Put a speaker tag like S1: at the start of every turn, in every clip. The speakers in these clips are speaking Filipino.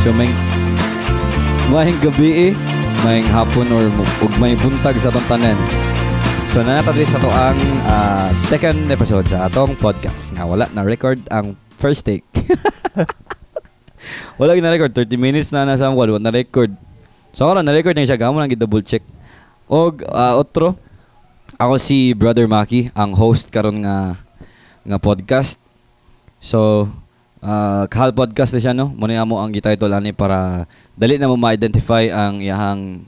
S1: So may gabi may hapon or may buntag sa atong tanan. So nanatapos sa to ang second episode sa atong podcast nga wala na record ang first take. Wala na record 30 minutes na nasa wala na record. So ako na record na siya gamon lang double check. Og otro ako si Brother Maki ang host karon nga podcast. So kahal podcast na siya no. Muna amo ang gi-title ani para dali na mo ma-identify ang iyang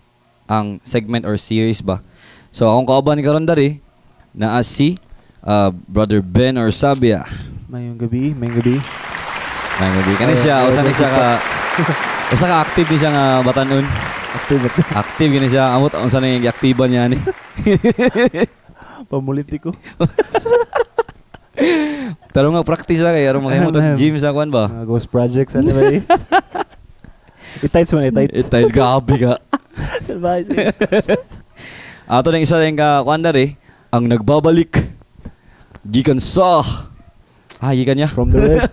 S1: ang segment or series ba. So akong kauban karon dari na si Brother Ben or Sabia.
S2: Mayong gabi.
S1: Kani siya usa ni siya ka active ni siya nga batanon. Active gani siya amot unsa ni gi-aktiban niya ni.
S2: Pamulitiko.
S1: Pero nga practice ra kay aron makahimot og gym sa kwan ba.
S2: Ghost projects anyway. Itights grabe ka. Ato nang isa rin ka kwan dari ang nagbabalik gikan sa gikan niya from the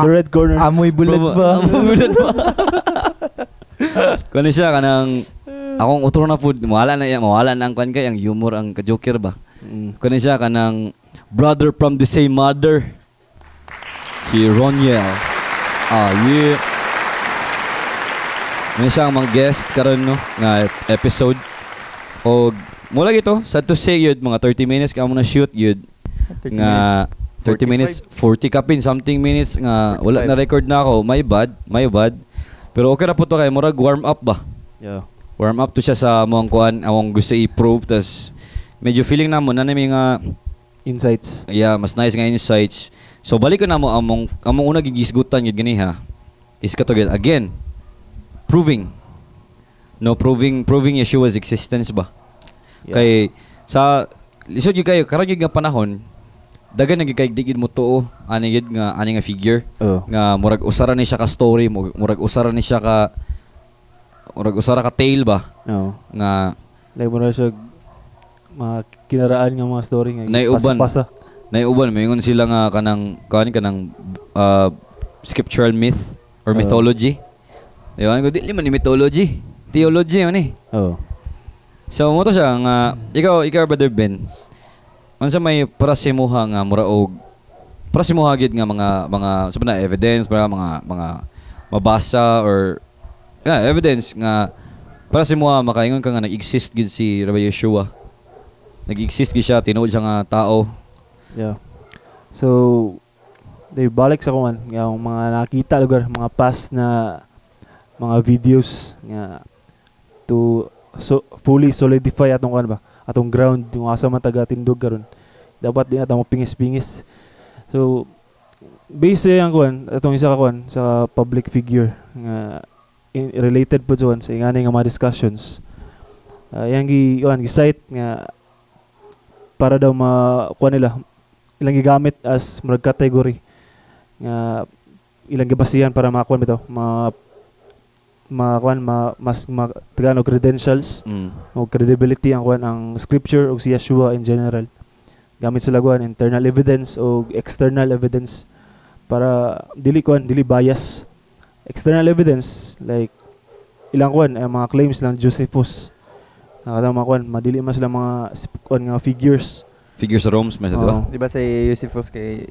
S2: red corner.
S3: Amoy bulat ba?
S1: Kani siya kanang akong utro na pud mawala na ang kwan kay ang humor ang ka-joker ba. Kani siya kanang brother from the same mother si Roniel. Yeah. May siya ang mga guest karon no nga episode og mula gito sad to say yun mga 30 minutes ka mo na shoot yun nga 30 minutes 40 kapin something minutes nga wala na record na ako my bad pero okay ra po to kay murag warm up ba.
S2: Yeah.
S1: Warm up to siya sa among kuan among gusto i-prove tas medyo feeling namo na may nga
S2: insights.
S1: Yeah, mas nice nga insights. So balik ko na mo among una gigisgutan yun gani ha. Is katugid again proving Yeshua's existence ba. Yeah. Kay sa lisod gyud kayo karon gyud nga panahon dagan na gyud kay digid mo tuo ani nga figure nga murag usara ni siya ka story murag usara ka tale ba. Nga
S2: like murag siya mga kinaraan nga mga story nga
S1: pasa naiuban mayingon sila nga kanang scriptural myth or mythology. Ayun ko dili man ni mythology, theology man eh. So mo to siya nga ikaw Brother Ben. Unsa may para sa imuha nga mura og para sa imuha gid nga mga sabi na evidence para mga mabasa or evidence nga para sa imuha makaingon ka nga nag-exist gid si Rabbi Yeshua. Nag-exist gid siya tinuod siya nga tao.
S2: Yeah. So balik sa kuan yung mga nakita lugar mga past na mga videos nga to fully solidify atong kan ba atong ground yung asa man taga tindog karon dapat din atong pingis-pingis. So base ang kuan atong isa ka kuan sa public figure nga related po sa ingani nga mga discussions yang gi-cite nga para daw kuan nila ilang gigamit as murag category nga ilang gibasihan para makuan bitaw mas tagano credentials o credibility ang kuan ang scripture o si Yeshua in general. Gamit sila kuan internal evidence o external evidence para dili bias. External evidence like ilang kuan mga claims lang Josephus. Nakatama kuan madili man sila mga kuan nga figures
S1: sa Rome's mas diba?
S3: Di ba si Josephus kay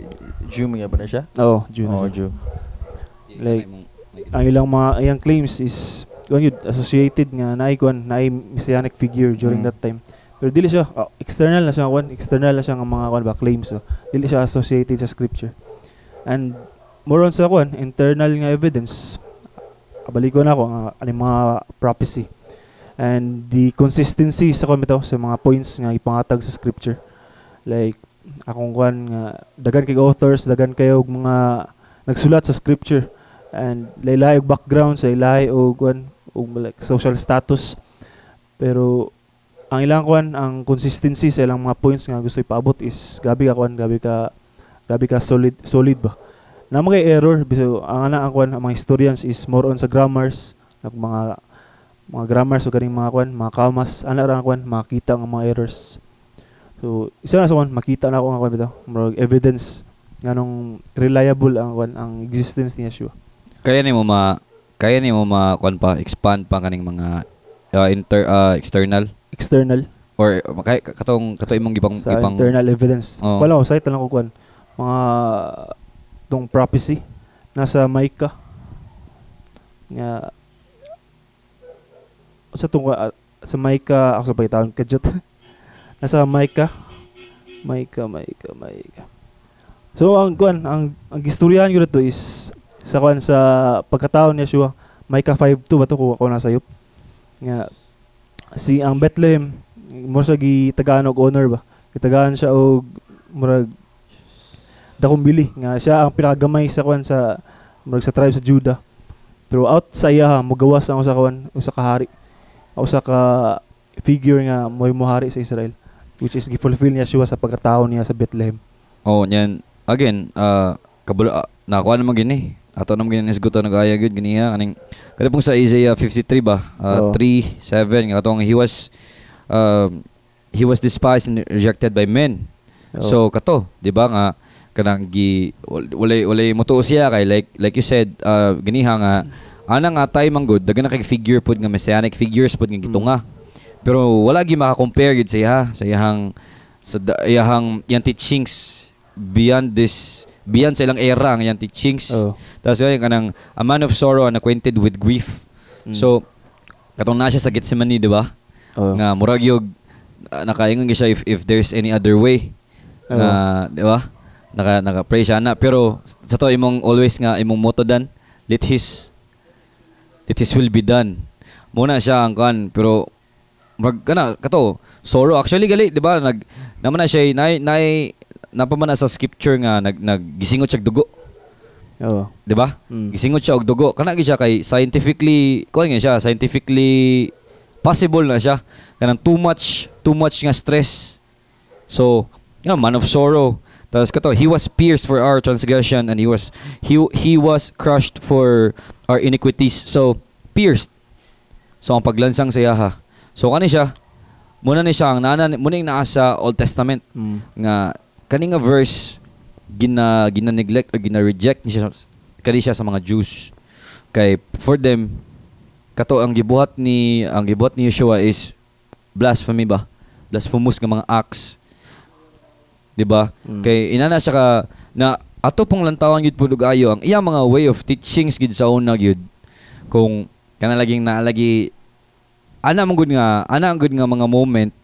S3: Jew nga ba na siya?
S2: Jew. Like ang ilang claims is associated nga naay messianic figure during that time. Pero dili siya external na siya nga mga claims. Dili siya associated sa scripture. And more on sa internal nga evidence. Balik ko na ako ang mga prophecy and the consistency sa sa mga points nga ipangatag sa scripture. Like akong nga dagan kay authors, dagan kayo mga nagsulat sa scripture and laylay og background sa ilay og like social status, pero ang ilang ang consistency sa ilang mga points nga gusto ipaabot is gabi ka solid ba na mga error biso ang mga historians is more on sa grammars mga grammars o kaning mga commas makita ang mga errors. So isa na sa makita na ako nga bitaw more evidence nganong reliable ang existence ni Yeshua.
S1: Kaya nimo kaya nimo kuan pa expand pa kaning mga external
S2: External
S1: or katong imong
S2: sa internal evidence.
S1: Oh.
S2: Wala ko site lang ko kuan. Mga tong prophecy nasa Micah. Nga sa tong sa Micah ako sa pagtawon kadjot. Nasa Micah. So ang kuan ang gistoryahan ko dito is sa kuan sa pagkataon ni Yeshua. Micah 5:2 ba to ko nasa yup. Nga si ang Bethlehem mo sa gitagaan og honor ba. Gitagaan siya og murag dakong bili nga siya ang pinakagamay sa kuan sa murag sa tribe sa Judah. Pero out sa iya mogawas ang usa ka hari. Usa ka figure nga mohari sa Israel, which is gifulfill niya Yeshua sa pagkatao niya sa Bethlehem.
S1: Oh, nyan again nakuha naman gini. Ato naman gini nisgutan nag-aya gyud ganiya kaning kadtong sa Isaiah 53 ba 3:7 nga katong he was despised and rejected by men. So kato, di ba nga kanang walay motuo siya kay like you said ganiha nga ana nga tay manggod dagan na kay figure pod nga messianic figures pod nga gitunga. Pero wala gi maka-compare gid sa iyang teachings beyond sa ilang era ang iyang teachings. Tapos yung kanang a man of sorrow and acquainted with grief. So katong na siya sa Gethsemane, di ba? Nga murag yung nakaingon siya if there's any other way. Di ba? Naka-pray siya na. Pero sa to imong always nga imong motto dan, let his will be done. Muna siya ang kan pero kato sorrow actually gali, di ba? Naman na siya napamana sa scripture nga naggisingot siya dugo. Di ba? Gisingot siya og dugo. Kana gi siya kay scientifically possible na siya. Kanang too much nga stress. So, man of sorrow. Tapos kato, he was pierced for our transgression and he was crushed for our iniquities. So, pierced. So, ang paglansang sa yaha. So, kani siya muna ni siya ang muning naa sa Old Testament nga kani nga verse gina-neglect or gina-reject kani siya sa mga Jews. Kay for them kato ang gibuhat ni Yeshua is blasphemy ba? Blasphemous nga mga acts. 'Di ba? Kay inana siya ka na ato pong lantawan gyud pud ayo ang iyang mga way of teachings gyud sa una gyud. Kung kana laging naalagi ana ang good nga mga moment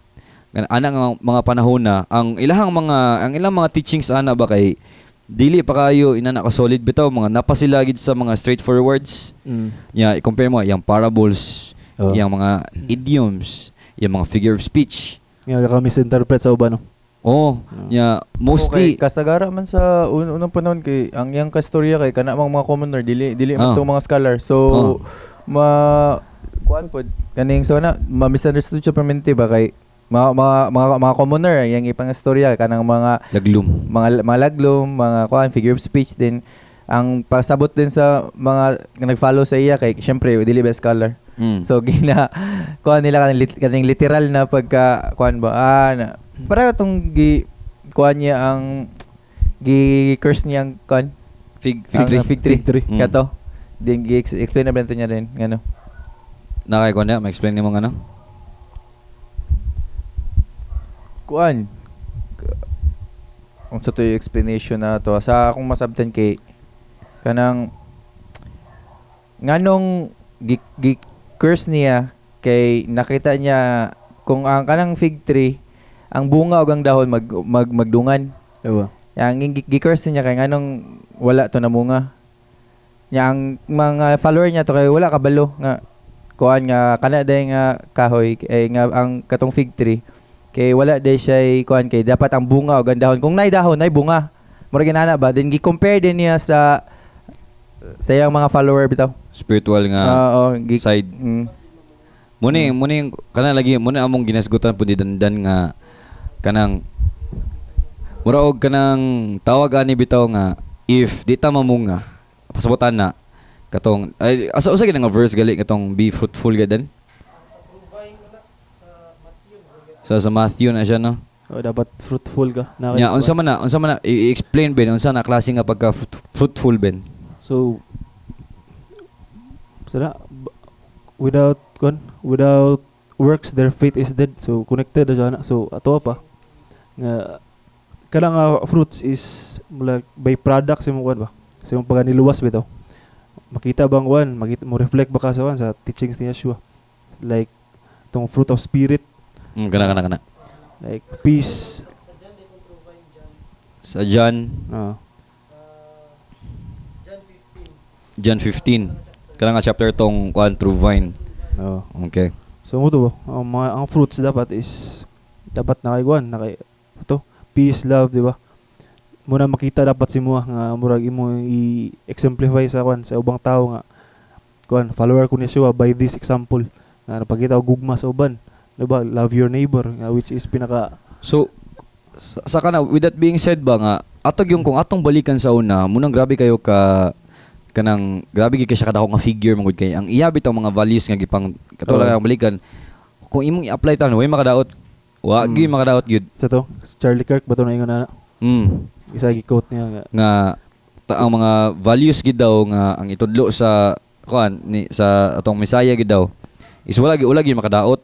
S1: ana nga mga panahon na ang ilang mga teachings ana ba kay dili pa kayo ina ka solid bitaw mga napasila gid sa mga straightforwards. I-compare mo yung parables, yung mga idioms, yung mga figure of speech.
S2: Nga ka misinterpret sa uban no.
S1: Mostly
S3: kasagara man sa unang panahon kay ang yang kastorya kay kana mga commoner dili man tong mga scholar. So kuan pod kaning so na ma-misunderstood siya permanente ba kay mga commoner yang ipang istorya kanang mga laglum mga kuan figure of speech din ang pasabot din sa mga nag-follow sa iya kay syempre dili ba scholar. So kuan nila kaning literal na pagka kuan ba para tong kuan niya ang curse niyang kuan fig tree kato din explain na bento niya din ngano
S1: nakay ko na ma-explain nimo ngano
S3: kuan ang sa to yung explanation na to sa akong masabtan kay kanang nganong curse niya kay nakita niya kung ang kanang fig tree ang bunga ug ang dahon magdungan. Yang gi-curse niya kay nganong wala to na munga. Yang mga follower niya to kay wala kabalo nga kuan nga kana day nga kahoy nga ang katong fig tree kay wala day siya kuan kay dapat ang bunga ug ang dahon kung nay dahon nay bunga murag inana ba then gi-compare din niya sa iyang mga follower bitaw
S1: spiritual nga side muni kana lagi muni among ginasgutan pud dandan nga kanang mura og kanang tawag ani bitaw nga if di ta mamunga pasabutan na katong ay asa gid nga verse gali katong be fruitful gadan sa Matthew na siya no
S2: dapat fruitful ka
S1: unsa man na i-explain ben unsa na klase nga pagka fruitful ben
S2: so without works their faith is dead. So connected na. So ato pa nga kada nga fruits is like by products mo kuan ba. So yung pag niluwas bitaw. Makita bang mo reflect ba ka sa teachings ni Yeshua. Like tong fruit of spirit.
S1: Kana.
S2: Like peace.
S1: Sa John John 15. Kana nga chapter tong kuan true vine. Okay.
S2: So mo to ang fruits dapat nakay peace, love, di ba? Muna makita dapat si mo nga murag imo i-exemplify sa ubang tao nga follower ko ni Yeshua by this example nga napakita og gugma sa uban, di ba? Love your neighbor which is pinaka.
S1: So sa kana, with that being said ba nga atog yung kung atong balikan sa una munang grabe kayo grabe gyud siya kadako nga figure mangud kay ang iya bitong mga values nga gipang katulad ang balikan kung imong i-apply ta way makadaot gyud makadaot gyud
S2: sa to Charlie Kirk ba to na ingon na isa gi-quote niya
S1: nga ang mga values gid daw nga ang itudlo sa sa atong Messiah gid daw is wala gyud makadaot.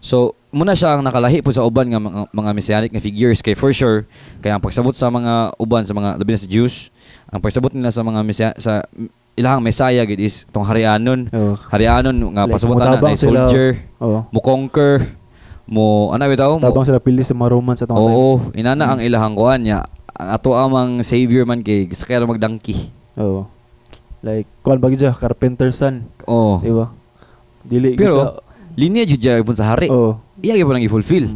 S1: So muna siya ang nakalahi po sa uban nga mga messianic nga figures kay for sure kay ang pagsabot sa mga uban sa mga labi na sa Jews ang pagsabot nila sa mga sa ilahang Messiah gid is tong harianon nga like, pasabotan na soldier mo conquer mo bitaw mo
S2: tabang sila pili sa mga Romans atong
S1: inana ang ilahang kuan niya ang ato amang savior man kay sakay ra magdangki
S2: like kuan ba gid carpenter son di ba dili
S1: pero lineage jud pun sa hari iya gyud nang i-fulfill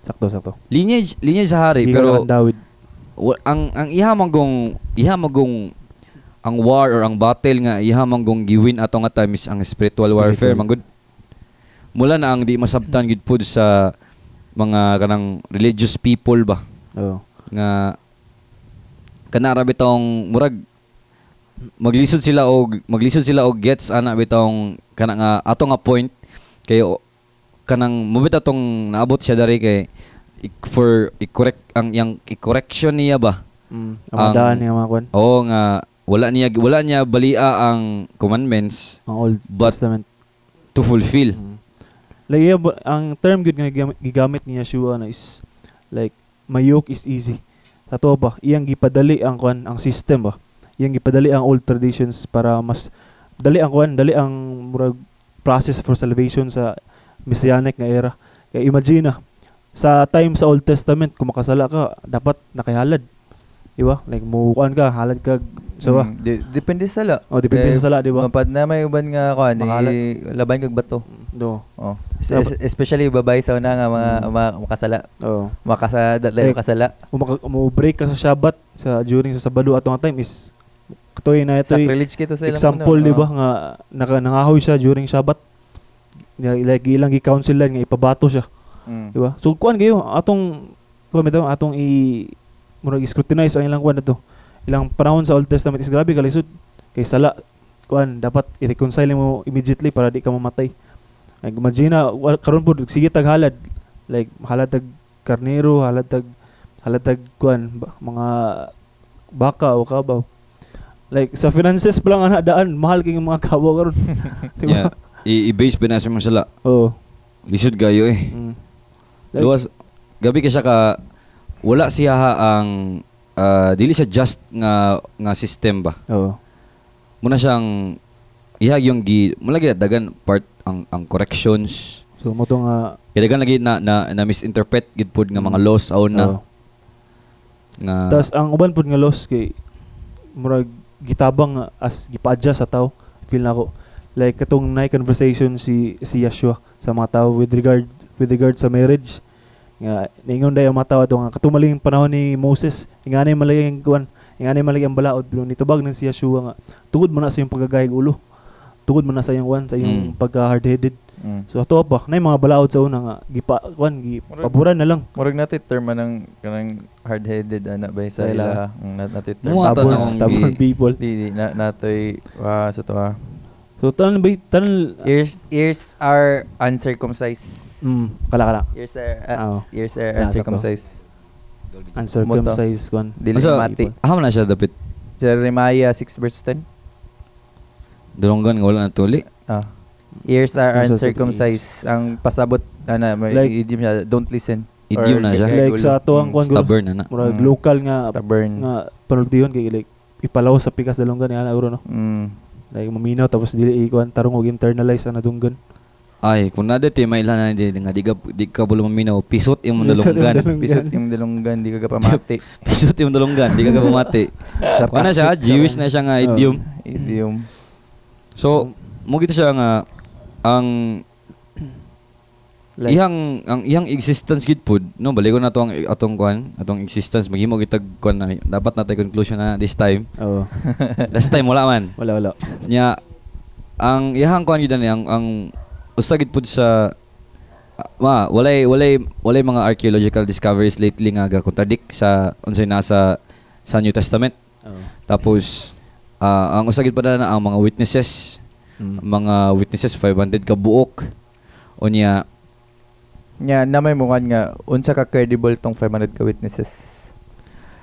S2: sakto
S1: lineage sa hari pero ang iha manggong ang war or ang battle nga iha manggong giwin ato nga time is ang spiritual warfare manggod mula na ang di masabtan gid pud sa mga kanang religious people ba nga kanara bitong murag maglisod sila og gets ana bitong kana nga ato nga point kay kanang mubit atong naabot siya dari kay i-correct ang yang i-correction niya ba
S2: ang daan niya mga kwan
S1: nga wala niya balia ang commandments
S2: ang Old Testament
S1: to fulfill
S2: like ang term gud nga gigamit ni Yeshua na is like my yoke is easy sa to ba iyang gipadali ang ang system ba iyang gipadali ang old traditions para mas dali ang murag process for salvation sa messianic nga era kay imagine sa time sa Old Testament kung makasala ka dapat nakahalad di ba like mukuan ka halad ka
S3: depende sa sala
S2: depende sa sala di ba
S3: mapad na may uban nga laban kag bato especially babae sa una nga mga makasala makasala
S2: mo break ka sa Shabbat during sa Sabado atong time is katoy na ito
S3: sacrilege kito sa
S2: example di ba nga nangahoy siya during Shabbat like ilang gi-counselan nga ipabato siya di ba so kuan gayo atong murag scrutinize ang ilang kuan nato ilang panahon sa Old Testament is grabe kalisod kay sala kuan dapat i-reconcile mo immediately para di ka mamatay like imagine karon pud sige tag halad like halad tag karnero halad tag kuan mga baka o kabaw like sa finances pa lang daan mahal kay mga kabaw karon
S1: diba i-base ba na sa mga sala lisod gayo like, luwas gabi ka siya wala siya ang dili siya just nga system ba muna siyang yung mula gid dagan part ang corrections
S2: so mo to nga
S1: dagan lagi na misinterpret gid pud nga mga laws na nga
S2: tas ang uban pud nga laws kay murag gitabang as gipa-adjust sa tao feel nako like katong conversation si Yeshua sa mga tao with regard sa marriage nga ningon day ang mga tao nga katumaling panahon ni Moses ingani malaging ang balaod pero nitubag nang si Yeshua nga tungod man na sa iyong pagagayag ulo tungod man na sa iyong sa iyong pagka hard-headed so ato pa nay mga balaod sa una nga gipaburan na lang
S3: murag nato term man kanang hard-headed ana ba sa ila nato
S2: stubborn people
S3: di natoy sa to
S2: so tanan
S3: ears are uncircumcised
S2: kala
S3: ears are uncircumcised
S2: uncircumcised one
S3: dili mati
S1: na siya dapit
S3: Jeremiah 6 verse 10
S1: Dalunggan nga wala natuli.
S3: Ears are
S2: Uncircumcised.
S3: uncircumcised. Ang pasabot may
S2: Like-
S3: idiom siya, don't listen.
S1: Idiom na siya.
S2: Like sa ato ang kwan
S1: Stubborn na na.
S2: murag local nga
S3: Stubborn.
S2: nga panultihon kay like ipalaw sa pikas dalunggan niya na uro no. Like maminaw tapos dili ikuan tarong og internalize ang nadunggan.
S1: Ay, kung nada ti may ilan na nga di ka bulo maminaw, pisot imong
S2: Pisot
S1: dalunggan.
S2: imong
S3: Pisot yung dalunggan, di ka pamati.
S1: Pisot imong dalunggan, di ka pamati. Kuha na siya, Jewish na siya nga idiom.
S3: Idiom.
S1: So, mo gito siya nga ang
S2: Like-
S1: iyang existence gid pod no baligon na to ang atong existence maghimo gitag kuan na dapat natay conclusion na this time.
S2: Oo.
S1: Last time wala man.
S2: Wala.
S1: Nya ang iyang kuan gid ani ang usa gid pod sa walay mga archaeological discoveries lately nga ga-contradict sa unsay nasa sa New Testament.
S2: Oo.
S1: Tapos ang usa gid pa na ang mga witnesses, mga witnesses 500 ka buok unya
S3: Na may mukhan nga, unsa ka credible tong 500 ka witnesses.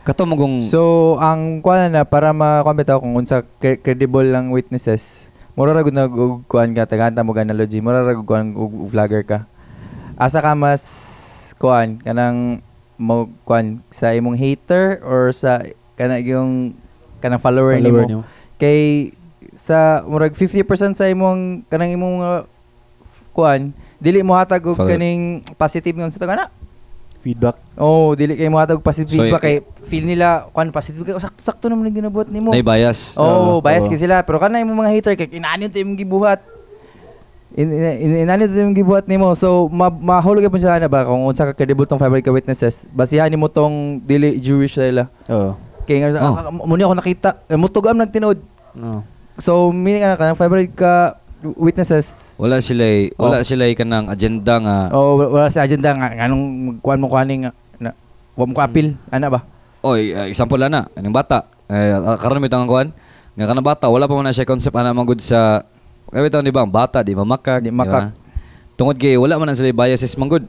S1: kato mo kung
S3: So, ang kuan na para makompeta kung unsa credible lang witnesses. Mura ra gud kuan ka tagaanta mo analogy. Mura ra gud kuan og vlogger ka. Asa ka mas kuan kanang mo kuan sa imong hater or sa kanang follower nimo. Kay sa murag 50% sa imong kanang imong kuan dili mo hatag og kaning positive nga unsa to kana?
S2: Feedback.
S3: Dili kay mo hatag og positive
S1: So,
S3: feedback kay feel nila kuan positive kay sakto naman ang ginabuhat nimo.
S1: nay bias.
S3: Bias kay sila pero kana imong mga hater kay inanin to imong gibuhat. Inanin to imong gibuhat nimo. So mahulog gyud sila na ba kung unsa ka credible tong 500 ka witnesses. Basihan nimo tong dili Jewish sila.
S2: Oo.
S3: Kay nga muni ako nakita, mutugam nagtinud.
S2: Oo.
S3: So meaning kanang 500 ka witnesses
S1: Wala sila kanang agenda nga
S3: wala sa agenda nga anong kuan mo kuaning na wa mo ka-appeal ana ba?
S1: example na kaning bata. Karon mi tang kuan nga kanang bata wala pa man na siya concept ana magud sa bitaw di ba ang bata di mamakak.
S3: Di makak.
S1: Tungod kay wala man na sila biases manggod.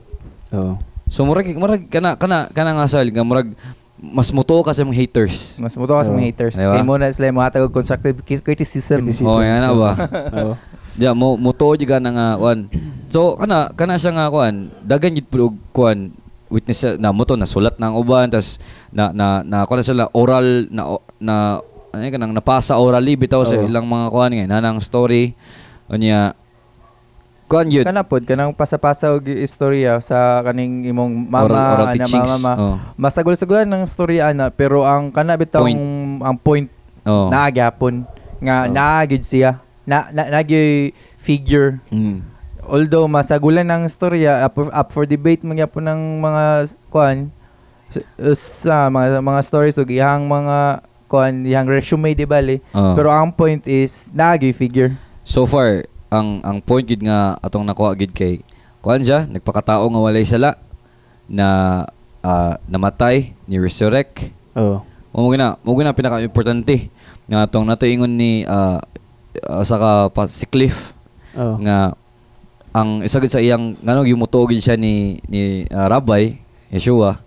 S2: Oo.
S1: So murag kana nga sal nga murag mas mutuo ka sa mga haters.
S3: Mas muto ka sa mga haters.
S1: Diba?
S3: Kay mo na sila mo hatag og constructive criticism.
S1: Yan na ba?
S2: Oo.
S1: Diya mo tuo jiga na nga kuan. So kana siya nga kuan dagan gid pud og kuan witness na mo to nasulat na ang uban tas na kuan sila oral na ano kanang napasa orally bitaw sa ilang mga kuan nga nanang story unya kuan yun
S3: Kana pod kanang pasa-pasa og istorya sa kaning imong mama
S1: oral
S3: ana
S1: teachings.
S3: mama. Masagol-sagolan ng storya ana pero ang kana bitaw ang point naa gyapon nga naa gyud siya. Nagyoy figure. Although masagulan ng storya up for debate man gyapon ng mga kuan sa mga stories ug iyang mga kuan iyang resume di bali. Pero ang point is nagyoy figure.
S1: So far ang point gid nga atong nakuha gid kay kuan siya nagpakatao nga walay sala na namatay ni resurrect. Mo gina pinaka-importante nga atong natuingon ni saka si Cliff nga ang isa gid sa iyang ngano gimutuo gid siya ni Rabbi Yeshua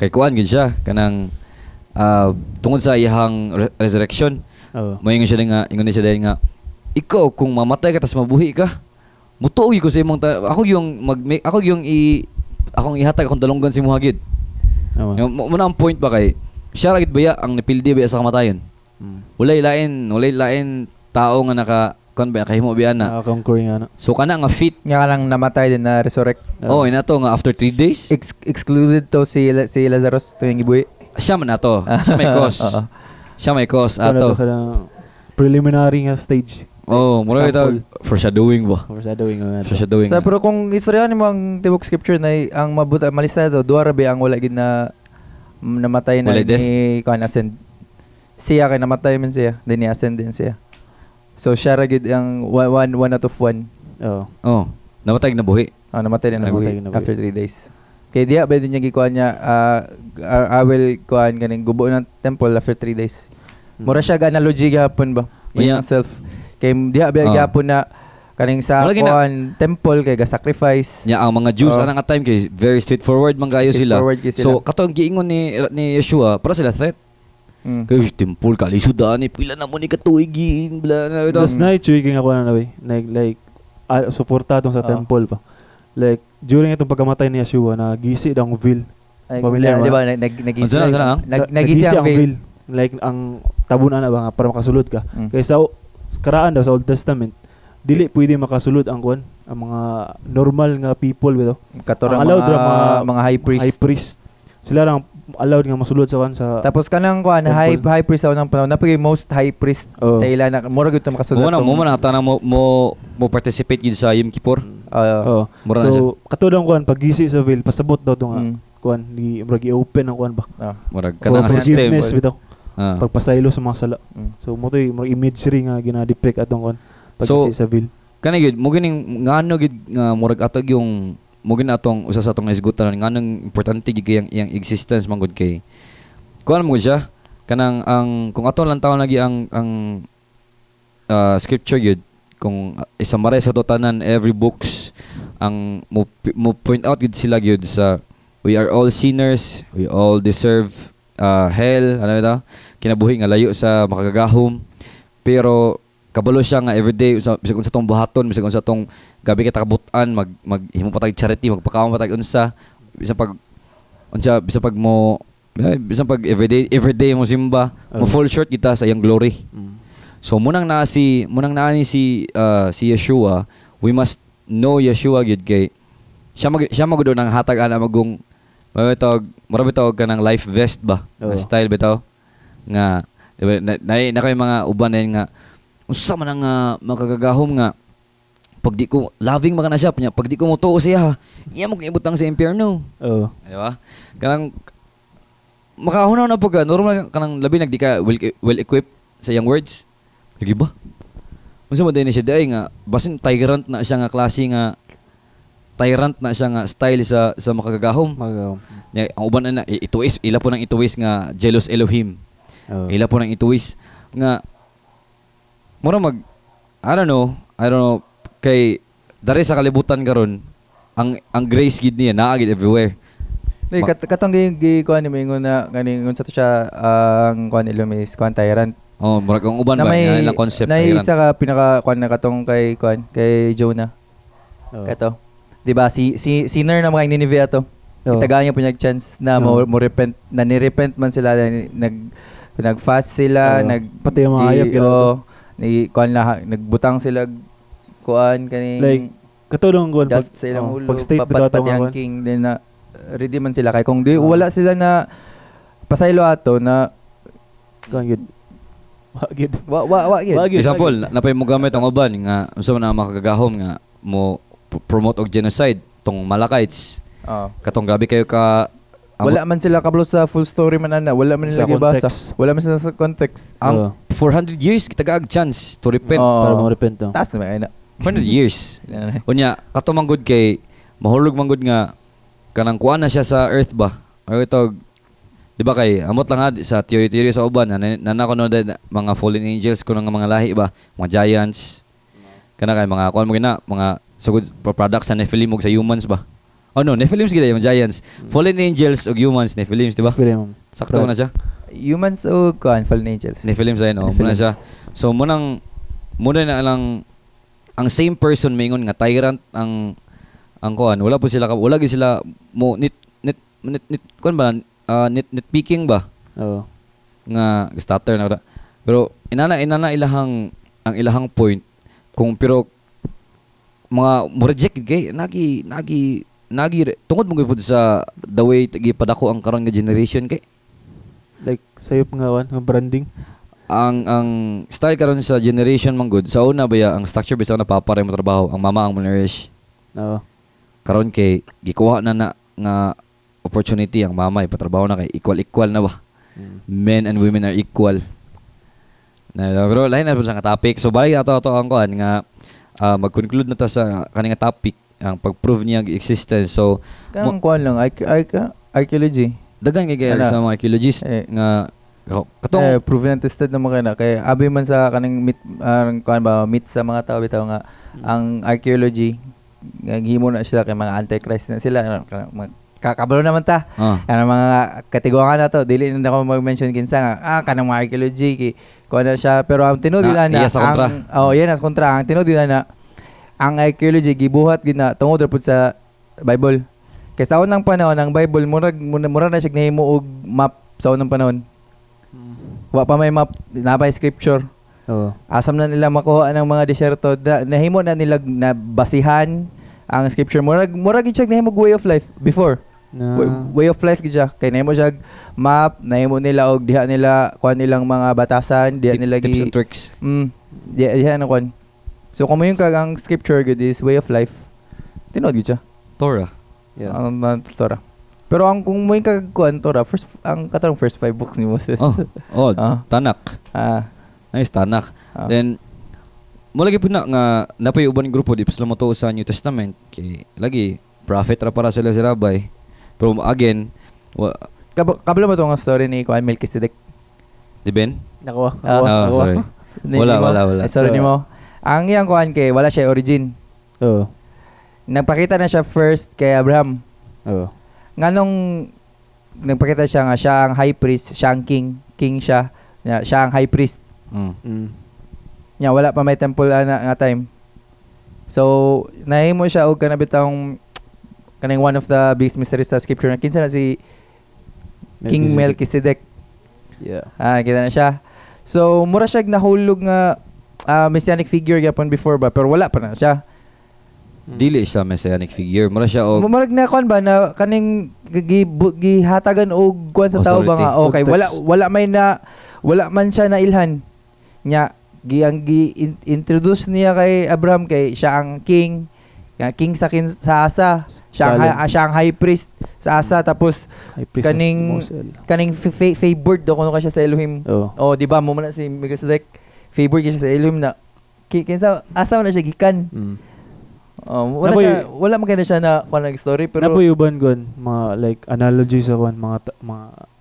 S1: kay kuan gid siya kanang tungod sa iyang resurrection. Moingon siya nga ingon ni siya dahil nga ikaw kung mamatay ka tas mabuhi ka mutuo ko sa imong akong ihatag akong dalunggan si mo gid. Muna ang point ba kay siya ra gid baya ang napildi baya sa kamatayon. Walay lain tao nga nakahimo biya na.
S2: Conquering ana.
S1: So kana nga fit
S3: Nga lang namatay din na resurrect.
S1: inato nga after 3 days
S3: Excluded to si Lazarus tuwing gibuhi.
S1: siya man ato. Siya may cause. Siya may cause ato.
S2: Preliminary nga stage.
S1: Mura ito foreshadowing ba? Foreshadowing.
S3: Sa pero kung istorya nimo ang tibok scripture na ang mabuta malisado duha ra ba ang wala gid na namatay na ni kan ascend. Siya kay namatay man siya, then ni ascend din siya. So siya ra gid ang one out of one.
S1: Namatay na buhi.
S3: Namatay na buhi after 3 days. Kay diya ba din niya gikuan niya I will kuan kaning gubo ng temple after 3 days. Mura siya analogy gapon ba? Iyang self. Kay diya ba gapon na kaning sa kuan temple kay ga-sacrifice.
S1: Ang mga Jews anang time kay very straightforward man kayo sila. So katong giingon ni Yeshua para sila threat. Kay temple kalisod ani pila na mo ni katuigin bla na ito.
S2: Tapos na-chewing ako na way. Like suportadong sa temple pa. Like, during itong pagkamatay ni Yeshua, nagisi daw ang veil. Pamilya
S3: di ba?
S2: Nagisi ang veil. Like, ang tabunan na ba nga para makasulod ka. Kaya sa karaan daw, sa Old Testament, dili pwede makasulod ang kuan, ang mga normal nga people bitaw.
S3: Katorang mga high priest.
S2: Sila lang allowed nga masulod sa kuan sa.
S3: Tapos kanang kuan high priest sa unang panahon, napagay most high priest sa ila na mura gyud makasulod.
S1: Mo na tanang mo participate gid sa Yom Kippur.
S2: Mura na siya. So katudang kuan paggisi sa veil pasabot daw tong kuan di mura gi-open ang kuan ba.
S1: Mura kana nga system
S2: bitaw. Pagpasaylo sa mga sala. So mo toy mura imagery nga gina-depict atong kuan paggisi sa veil.
S1: Kana gid mo gining ngano gid nga murag atog yung mo gina atong usa sa atong isgutan nganong importante gid kay yang existence man gud kay kuan mo siya kanang ang kung ato lang taon lagi ang scripture gid kung isamare sa tanan every books ang mo point out gid sila gid sa we are all sinners, we all deserve hell ano ito kinabuhi nga layo sa makagagahom pero kabalo siya nga everyday bisag unsa tong buhaton bisag unsa tong gabi kita kabutan maghimo patag charity magpakaon patag unsa bisan pag unsa bisan pag mo bisan pag everyday mo simba mo fall short kita sa iyang glory. So munang naa ni si Yeshua, we must know Yeshua gid kay siya magud nang hatag ana magong marami tawag ka ng life vest ba style bitaw nga na kay mga uban nga unsa man ang makagagahom nga pag di ko loving man na siya pag di ko mo tuo siya iya mo giibutang sa impyerno. Di ba? Kanang makahunaw na pag normal kanang labi nagdi ka well equipped sa iyang words. Lagi ba? Unsa man din siya dai nga basin tyrant na siya nga klase nga tyrant na siya nga style sa makagagahom. Ang uban na ituwis ila po nang ituwis nga jealous Elohim. Ila po nang ituwis nga mura I don't know kay dari sa kalibutan karon ang grace gid niya naa gid everywhere.
S3: Katong gi kuan ni mingon na kaning unsa to siya ang kuan Elohim is kuan tyrant.
S1: Murag ang uban ba ilang concept tyrant.
S3: Na isa ka pinaka kuan na katong kay Jonah. Kato. Di ba si sinner na mga Nineveh ato. Tagaan niya punyag chance na mo repent na ni-repent man sila nag-fast sila
S2: pati yung mga ayag
S3: ni kuan na nagbutang sila kuan kaning
S2: like katulong kuan
S3: pag sa ilang ulo
S2: pag-state
S3: pati ang king din na ready man sila kay kung di wala sila na pasaylo ato na
S2: kuan gid
S3: wa gid
S1: example napay mo gamit ang uban nga unsa man ang makagagahom nga mo promote og genocide tong Malachites. Katong grabe kayo ka
S3: wala man sila kablo sa full story man ana, wala man nila gibasa. Wala man sila sa context.
S1: Ang 400 years kita gaag chance to repent
S2: para mo repent.
S3: Tas na may
S1: 400 years. Unya kato man gud kay mahulog man gud nga kanang kuan na siya sa earth ba. Ay ito di ba kay amot lang sa theory sa uban na ko no mga fallen angels kuno nga mga lahi ba, mga giants. Kana kay mga kuan mo gina mga sugod products sa Nephilim ug sa humans ba. Nephilims gid yung giants. Fallen angels ug humans Nephilims, di ba? Sakto na siya.
S3: Humans ug fallen angels.
S1: Nephilims ayun muna siya. So muna na lang ang same person maingon nga tyrant ang kuan. Wala gid sila mo nit kuan ba nitpicking ba? Nga stutter na. Pero inana ilahang point kung pero mga mo reject kay nagi tungod mo gyud sa the way gipadako ang karon nga generation kay
S2: like sayop nga branding
S1: ang style karon sa generation man good sa una baya ang structure bisan na papare mo trabaho ang mama ang nourish karon kay gikuha na nga opportunity ang mama ipatrabaho na kay equal na ba men and women are equal na pero lain na sa topic so balik ato ang kuan nga mag-conclude na ta sa kaning topic ang pag-prove niya ang existence. So
S3: kanang kuan lang archaeology.
S1: Dagan kay sa mga archaeologists nga katong
S3: proven and tested naman kana kay abi man sa kaning kuan ba myth sa mga tao bitaw nga ang archaeology himo na sila kay mga antichrist na sila kakabalo naman ta. Kanang mga kategorisya na to, dili na ako mag-mention kinsa nga kanang mga archaeology kay kuha na siya, pero ang tinud nila na yan sa kontra. Ang tinud nila na ang archaeology gibuhat gid na tungod ra pud sa Bible. Kay sa unang panahon ang Bible murag na siya nahimo og map sa unang panahon. Wa pa may map, napay scripture. Asam na nila makuha ng mga disyerto, nahimo na nila na basihan ang scripture. Murag gid siya nahimo way of life before. Way of life gid siya. Kay nahimo siya map, nahimo nila og diha nila kuan nilang mga batasan, diha nila
S1: tips and tricks.
S3: Diha na kuan. So kung yung ang scripture gid is way of life. Tinod gid siya.
S1: Torah.
S3: Yeah. Torah. Pero ang kung mo yung kagkuhan Torah, first 5 books ni Moses.
S1: Tanak. Nice, Tanak. Then mulagi po na nga napay uban grupo di pasla mo to sa New Testament kay lagi prophet ra para sila si Rabbi. Pero again,
S3: kabalo mo tong story ni Kuan Melchizedek.
S1: Di Ben?
S2: Nakuha.
S1: Sorry. Wala.
S3: Story ni mo. Ang iyang kuan kay wala siya origin. Nagpakita na siya first kay Abraham. Nganong nagpakita siya nga siya ang high priest, siya ang king siya. Siya ang high priest. Nya wala pa may temple nga time. So nahimo siya og kanabitang kaning one of the biggest mysteries sa scripture na kinsa na si King Melchizedek. Kita na siya. So mura siya nahulog nga messianic figure gyapon before ba, pero wala pa na siya.
S1: Dili siya messianic figure. Mura siya og
S3: murag na kuan ba na kaning gihatagan og kuan sa tao ba nga okay wala man siya na ilhan nya gi-introduce niya kay Abraham kay siya ang king sa asa, siya ang high priest sa asa, tapos kaning favored do kuno ka siya sa Elohim. Di ba mo man si Melchizedek favored siya sa Elohim na kinsa asa man na siya gikan. Wala maganda siya na kanang story, pero
S2: napoyuban gon mga like analogies sa mga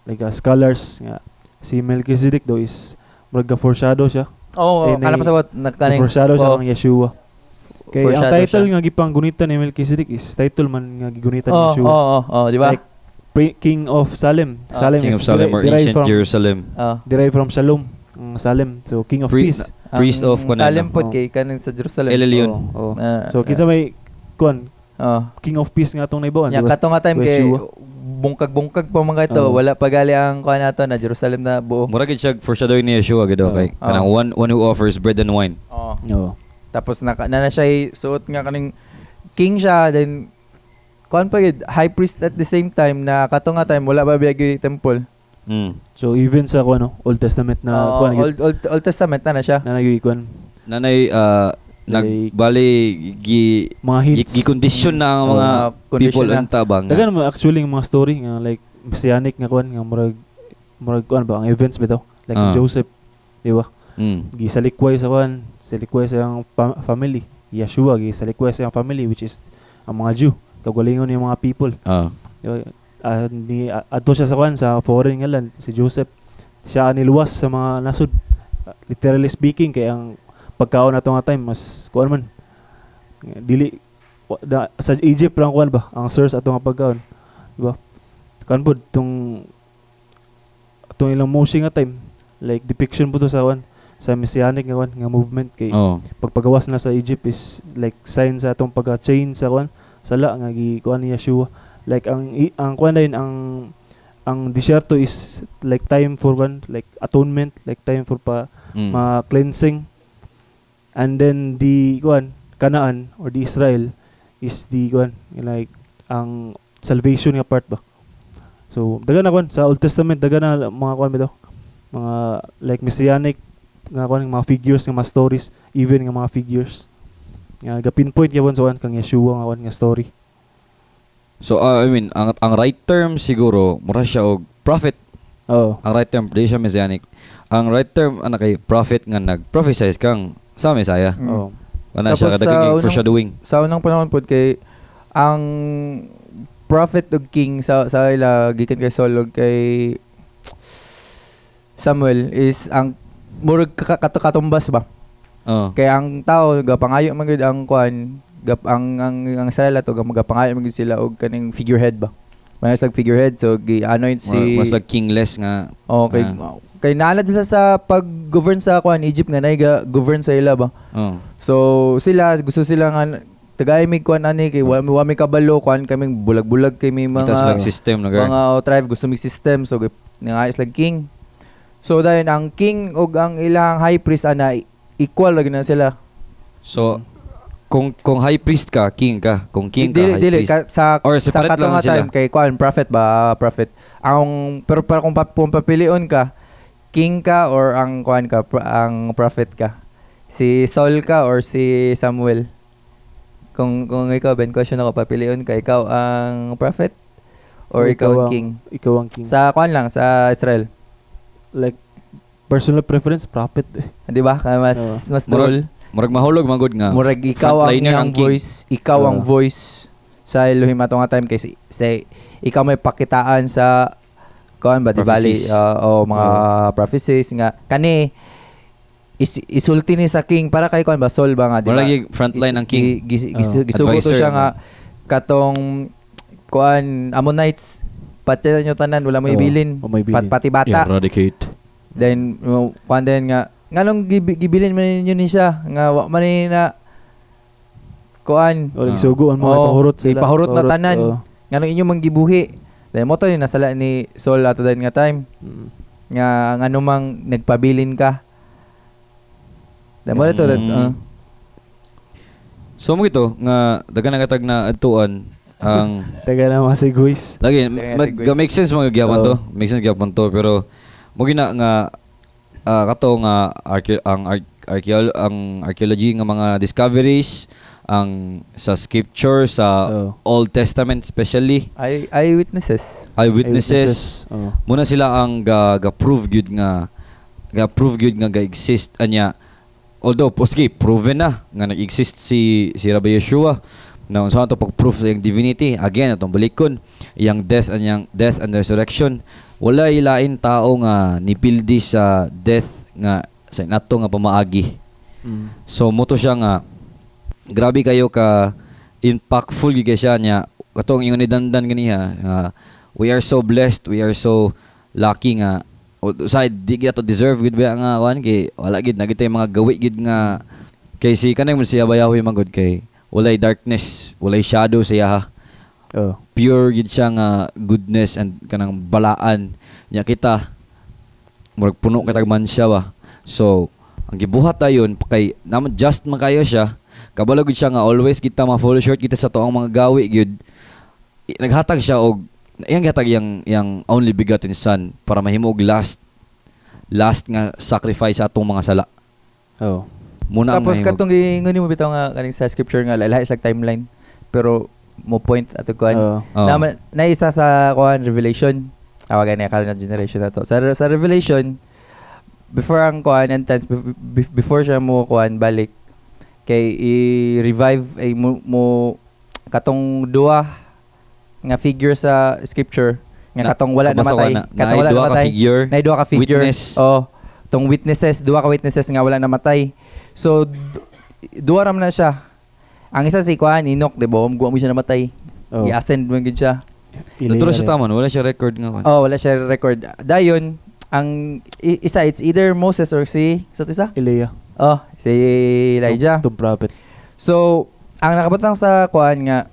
S2: like scholars nga si Melchizedek do is murag foreshadow siya.
S3: Kana pasabot nakaning
S2: foreshadow siya ng Yeshua. Kay ang title nga gipang gunitan ni Melchizedek is title man nga gigunitan ni Yeshua.
S3: Di ba?
S2: Like King of Salem.
S1: King of Salem or ancient Jerusalem.
S2: Derived from Shalom, Salem. So King of Peace.
S1: Priest of
S3: Salem pod kay kaning sa Jerusalem.
S1: El Elyon.
S2: So kinsa may King of Peace nga atong naibawan.
S3: Ya katong nga time kay bungkag pa mga ito, wala pa gali ang kuan nato na Jerusalem na buo.
S1: Mura gid siya foreshadowing ni Yeshua gid kay kanang one who offers bread and wine.
S3: Tapos na siya suot nga kaning king siya, then kuan pa gid high priest at the same time na kato nga time wala ba biyag temple.
S2: So even sa Old Testament na
S3: Old Testament na siya.
S2: Na nagikuan.
S1: Nanay nagbali gi condition na ang mga people unta bang.
S2: Dagan mo actually mga story nga like messianic nga kuan nga murag kuan ba ang events bitaw like Joseph, di ba? Gisalikway sa kuan, salikway sa ang family. Yeshua gisalikway sa ang family which is ang mga Jew. Kagalingon yung mga people. Ato siya sa kuan sa foreign nga land si Joseph. Siya niluwas sa mga nasud. Literally speaking kay ang pagkaon nato nga time mas kuan man dili sa Egypt lang kuan ba ang source ato nga pagkaon, di ba? Kan pod tong ilang Moshe nga time like depiction po to sa kuan sa messianic nga kuan nga movement kay pagpagawas na sa Egypt is like sign sa atong pagka-change sa kuan sala nga gikuan ni Yeshua. Like ang kuan din ang disyerto is like time for one like atonement, like time for cleansing. And then the Canaan or the Israel is the like ang salvation nga part ba. So dagan na sa Old Testament dagan na mga bitaw mga like messianic nga mga figures nga mga stories, even nga mga figures nga ga-pinpoint gyapon sa kang Yeshua nga story.
S1: So I mean ang right term siguro mura siya og prophet. Ang right term di siya messianic. Ang right term kay prophet nga nag-prophesy kang sa Messiah. Kana siya kadaging foreshadowing.
S3: Sa unang panahon pod kay ang prophet ug king sa ila gikan kay Saul ug kay Samuel is ang murag katumbas ba. Kay ang tao gapangayo man gid ang kuan ang Israel ato magapangayo man gid sila og kaning figurehead ba. Mayas lag figurehead. So gi-anoint si
S1: Mas like kingless nga.
S3: Okay. Kay naalad sa pag-govern sa kuan Egypt nga naiga govern sa ila ba.
S1: Oh.
S3: So sila gusto sila nga tagay mig kuan ani kay wa mi kabalo kuan kaming bulag-bulag kay may mga
S1: Itas lang system na
S3: mga tribe gusto mig system so nga like king. So dayon ang king ug ang ilang high priest ana equal lagi na sila.
S1: So kung high priest ka, king ka. Kung king ka, high
S3: dili,
S1: priest.
S3: sa
S1: Or separate lang sila.
S3: time kay kuan prophet ba prophet. Ang pero para kung papilion ka king ka or ang kuan ka ang prophet ka. Si Saul ka or si Samuel. Kung ikaw Ben question ako papilion ka ikaw ang prophet or ikaw ang king.
S2: Ikaw ang king.
S3: Sa kuan lang sa Israel.
S2: Like personal preference prophet.
S3: Di ba? Mas droll.
S1: Murag mahulog magud nga.
S3: Murag ikaw ang iyang voice, ikaw ang voice sa Elohim ato nga time kay say ikaw may pakitaan sa kuan ba di bali o mga prophecies nga kani isulti ni sa king para kay kuan ba Saul ba nga di ba?
S1: Wala frontline ang king.
S3: Gisugo to siya nga katong kuan Ammonites pati nyo tanan wala mo ibilin. Pati bata.
S1: Eradicate.
S3: Then kuan din nga nganong gibilin man ninyo ni siya nga wa man ni na kuan
S2: o gisugo ang mga pahurot sila.
S3: Ipahurot na tanan. Nganong inyo manggibuhi. Then mo to ni nasala ni Saul ato din nga time. Nga ngano mang nagpabilin ka. Damo ito
S1: So mo ito nga dagan nagatag na adtuan ang
S2: taga na mga seguis.
S1: lagi make sense mga gyapon to. Make sense gyapon to pero mo gina nga kato nga ang archaeology nga mga discoveries ang sa scripture sa Old Testament especially
S3: eyewitnesses
S1: muna sila ang ga-prove gyud nga ga-exist anya. Although, sige, proven na nga nag-exist si Rabbi Yeshua na unsa to pag-proof sa iyang divinity. Again, atong balikon, iyang death and resurrection. Wala ilain tao nga nipildi sa death nga sa nato nga pamaagi. So, mo to siya nga grabe kayo ka impactful gyud siya niya. Katong ingon ni Dandan ganiha, we are so blessed, we are so lucky nga side di gyud to deserve gud ba nga wan kay wala gid nagitay mga gawi gid nga kay si kanang siya bayahoy magud kay walay darkness, walay shadow sa iya. Pure gid siya nga goodness and kanang balaan nya kita murag puno katag man siya ba. So ang gibuhat dayon kay naman just man kayo siya kabalo gid siya nga always kita ma-fall short kita sa tuong mga gawi gid naghatag siya og iyang gihatag yang only begotten son para mahimo og last nga sacrifice sa atong mga sala. Muna
S3: tapos katong ingani mo bitaw nga kaning sa scripture nga lahi sa timeline pero mo point ato kuan na isa sa kuan Revelation awagan ni akala na generation na to sa Revelation before ang kuan and before siya mo kuan balik kay i-revive ay mo katong duwa nga figure sa scripture nga katong wala namatay katong wala namatay na duha ka figure tong witnesses duha ka witnesses nga wala namatay so duha ra man na siya ang isa si kuan Enoch di ba mo siya namatay i-ascend man gid siya
S1: Naturo siya taman wala siya record nga
S3: wala siya record dayon ang isa it's either Moses or si isa
S2: Elijah
S3: si Elijah
S2: tong prophet
S3: so ang nakabutang sa kuan nga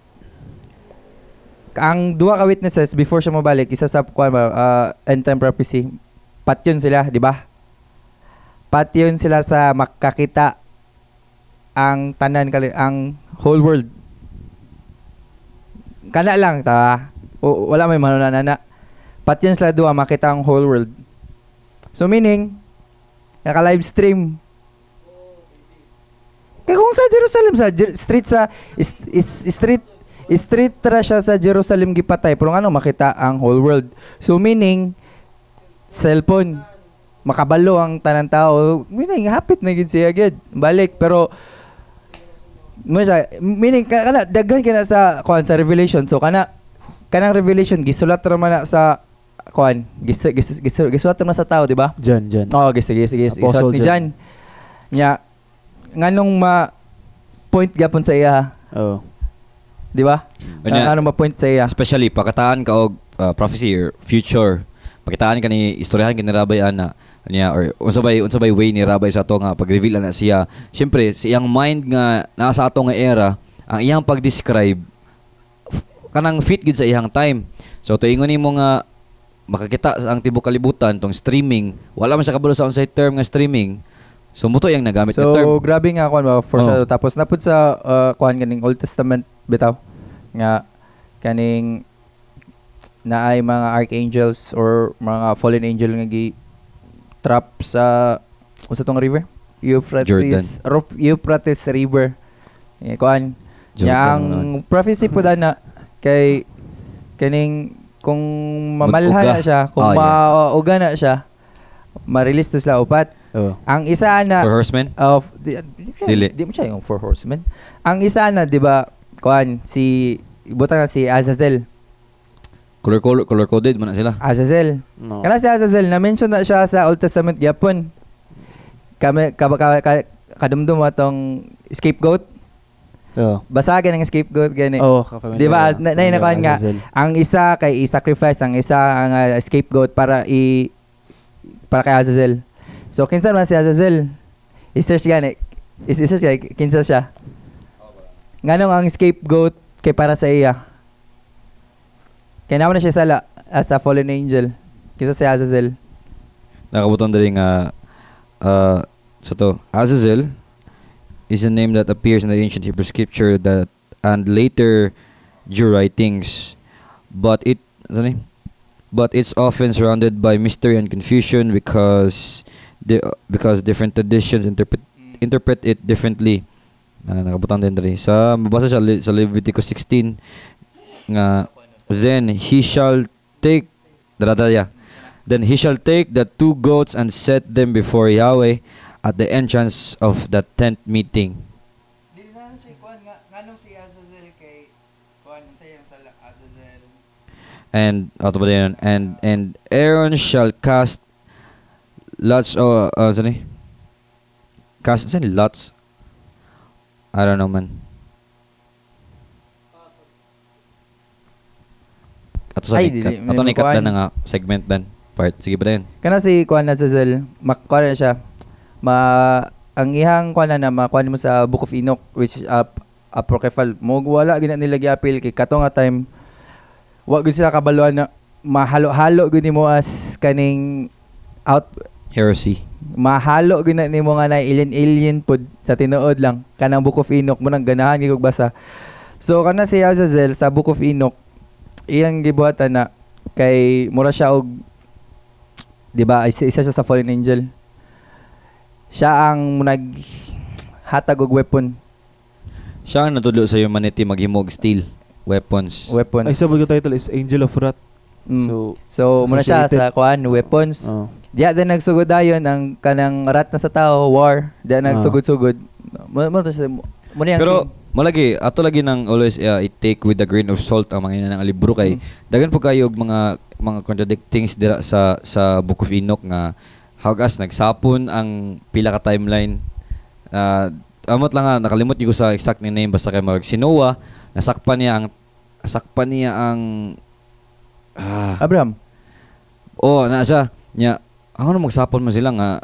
S3: ang duha ka witnesses before siya mabalik isa sa kuan end time prophecy patyon sila di ba patyon sila sa makakita ang tanan ang whole world kana lang ta wala may mananana patyon sila duha makita ang whole world so meaning naka live stream kaya kung sa Jerusalem sa street tra siya sa Jerusalem gipatay pero ano makita ang whole world so meaning cellphone makabalo ang tanan tao meaning hapit na gid siya gid balik pero meaning kana daghan kana sa kuan sa Revelation so kanang Revelation gisulat ra man na sa kuan gisulat ra sa tao di ba
S2: John
S3: gisulat ni John nya nganong ma point gyapon sa iya di ba? Ano ma-point sa iya?
S1: Especially pagkataan ka og prophecy or future. Pagkataan ka ni istoryahan kini Rabay ana niya or unsabay way ni Rabay sa ato nga pag-reveal na siya. Syempre, siyang mind nga nasa ato nga era, ang iyang pag-describe kanang fit gid sa iyang time. So tuingon nimo nga makakita ang tibok kalibutan tong streaming, wala man sa kabalo sa unsay term nga streaming. So muto yang nagamit nga term.
S3: So grabe nga kuan ba for sure. Tapos napud sa kuan kaning Old Testament bitaw nga kaning naay mga archangels or mga fallen angel nga gi trap sa unsa tong river? Euphrates River. Kuan yang prophecy pud ana kay kaning kung mamalha na siya, kung mauga na siya, ma-release to sila upat. Ang isa na
S1: Four Horsemen?
S3: Di mo siya yung Four Horsemen. Ang isa na, di ba, kuan si butang si Azazel.
S1: Color-coded man na sila.
S3: Azazel.
S2: No.
S3: Kana si Azazel, na-mention na siya sa Old Testament gyapon. Kadumdum atong scapegoat. Basagin ang scapegoat gani. Di ba? Nakuan nga ang isa kay i-sacrifice, ang isa ang scapegoat para kay Azazel. So kinsa man si Azazel? I-search gani. I-search kay kinsa siya. Nganong ang scapegoat kay para sa iya? Kaya naman na siya sala as a fallen angel. Kinsa si Azazel?
S1: Nakabutang dali nga so to Azazel is a name that appears in the ancient Hebrew scripture that and later Jew writings, but it's often surrounded by mystery and confusion because different traditions interpret it differently. Nakabutang din dali sa mabasa sa Leviticus 16 nga then he shall take the two goats and set them before Yahweh at the entrance of the tent meeting.
S3: Dili na siya kuan nganong si Azazel kay kuan sa iyang sala Azazel.
S1: And Aaron shall cast lots lots. I don't know man. Ato ni kat na nga segment dan part. Sige ba din?
S3: Kana si kuan Azazel makkuan siya. Ang ihang kuan na makuan mo sa Book of Enoch which apocryphal mo wala gina nila giapil kay kato nga time wa gud sila kabaluan na mahalo-halo gud nimo as kaning out
S1: heresy.
S3: Mahalo gud nimo nga na alien pod sa tinuod lang kanang Book of Enoch mo nang ganahan gyud basa. So kana si Azazel sa Book of Enoch iyang gibuhatan na kay mura siya og di ba isa siya sa fallen angel. Siya ang naghatag og weapon.
S1: Siya ang natudlo sa humanity maghimog steel weapons.
S2: Ay sabag yung title is Angel of Wrath.
S3: So muna siya sa kuan weapons. Diya din nagsugod dayon ang kanang rat na sa tao war. Diya nagsugod-sugod.
S1: Pero malagi ato lagi nang always i-take with a grain of salt ang mga inang libro kay dagan po kayo og mga contradicting dira sa Book of Enoch nga hagas nagsapon ang pila ka timeline. Amot lang nga nakalimot ko sa exact ni name basta kay si Noah nasakpan niya ang
S3: Abraham.
S1: Nasa niya ano magsapon man sila nga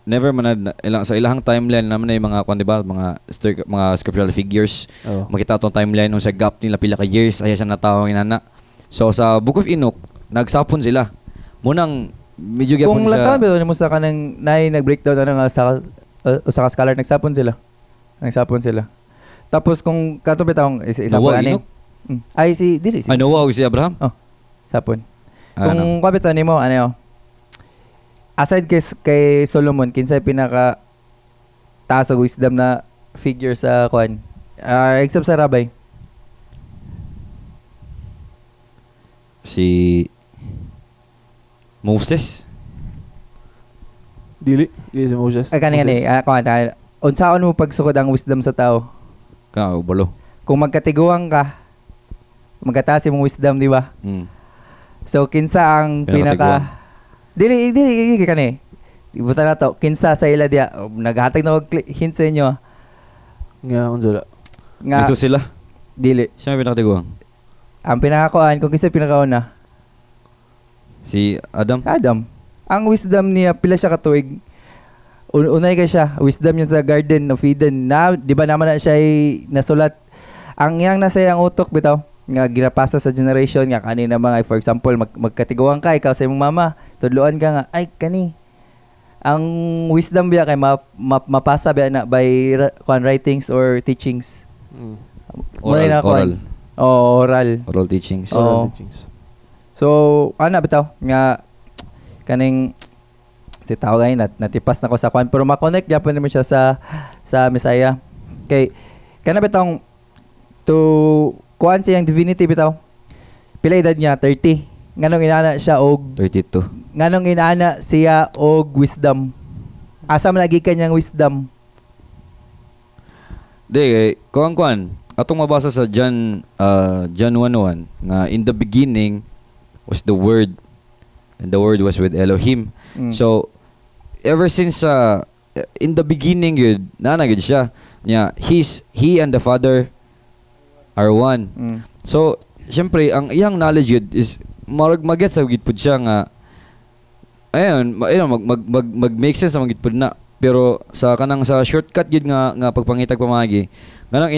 S1: never man sa ilahang timeline naman ay mga kuan diba mga scriptural figures. Makita tong timeline nung sa gap nila pila ka years ay siya natawag inana. So sa Book of Enoch nagsapon sila. Munang medyo gyapon
S3: kung lantaw bitaw nimo sa kanang nag-breakdown nga sa usa ka scholar nagsapon sila. Tapos kung kato bitaw isa pa ani. Ay si
S1: Noah o si Abraham?
S3: Sapon. Kung kabito nimo ano aside kay Solomon kinsay pinaka taas og wisdom na figure sa kuan except sa Rabay
S1: si Moses
S2: dili si Moses
S3: kani kuan unsaon mo pagsukod ang wisdom sa tao
S1: balo
S3: kung magkatiguang ka magkataas imong wisdom di ba so kinsa ang pinaka dili kani ibuta na to kinsa sa ila dia naghatag na og hint sa inyo
S2: nga unsa
S3: nga
S1: gusto sila
S3: Dili.
S1: Siya may pinakatiguang.
S3: Ang pinakakuan, kung kisa pinakauna,
S1: Si Adam.
S3: Adam. Ang wisdom niya, pila siya katuig. Unay ka siya, wisdom niya sa Garden of Eden. Na, di ba naman na siya ay nasulat. Ang yang nasa yang utok, bitaw, nga ginapasa sa generation, nga kanina mga, for example, magkatiguang ka, ikaw sa imong mama, tudluan ka nga, ay, kani. Ang wisdom biya kay mapasa biya na by writings or teachings.
S1: Oral.
S3: Oral.
S1: Oral teachings.
S3: Oo. So, ana bitaw nga kaning si tao gay natipas na ko sa kwan pero ma-connect gyapon naman siya sa Messiah. Kay kana bitaw to kuan siyang divinity bitaw. Pila edad niya? 30. Nganong inaana siya og
S1: 32.
S3: nganong inaana siya og wisdom? Asa man lagi kanyang wisdom?
S1: Di, kuan. Atong mabasa sa John 1:1 nga in the beginning was the Word and the Word was with Elohim. So ever since in the beginning yun, nanagid siya. Nya he and the Father are one. So syempre ang iyang knowledge yun is mag-get sa gid pud siya nga ayun mag-make sense sa gid pud na. Pero sa kanang sa shortcut gid nga pagpangitag pamagi nganong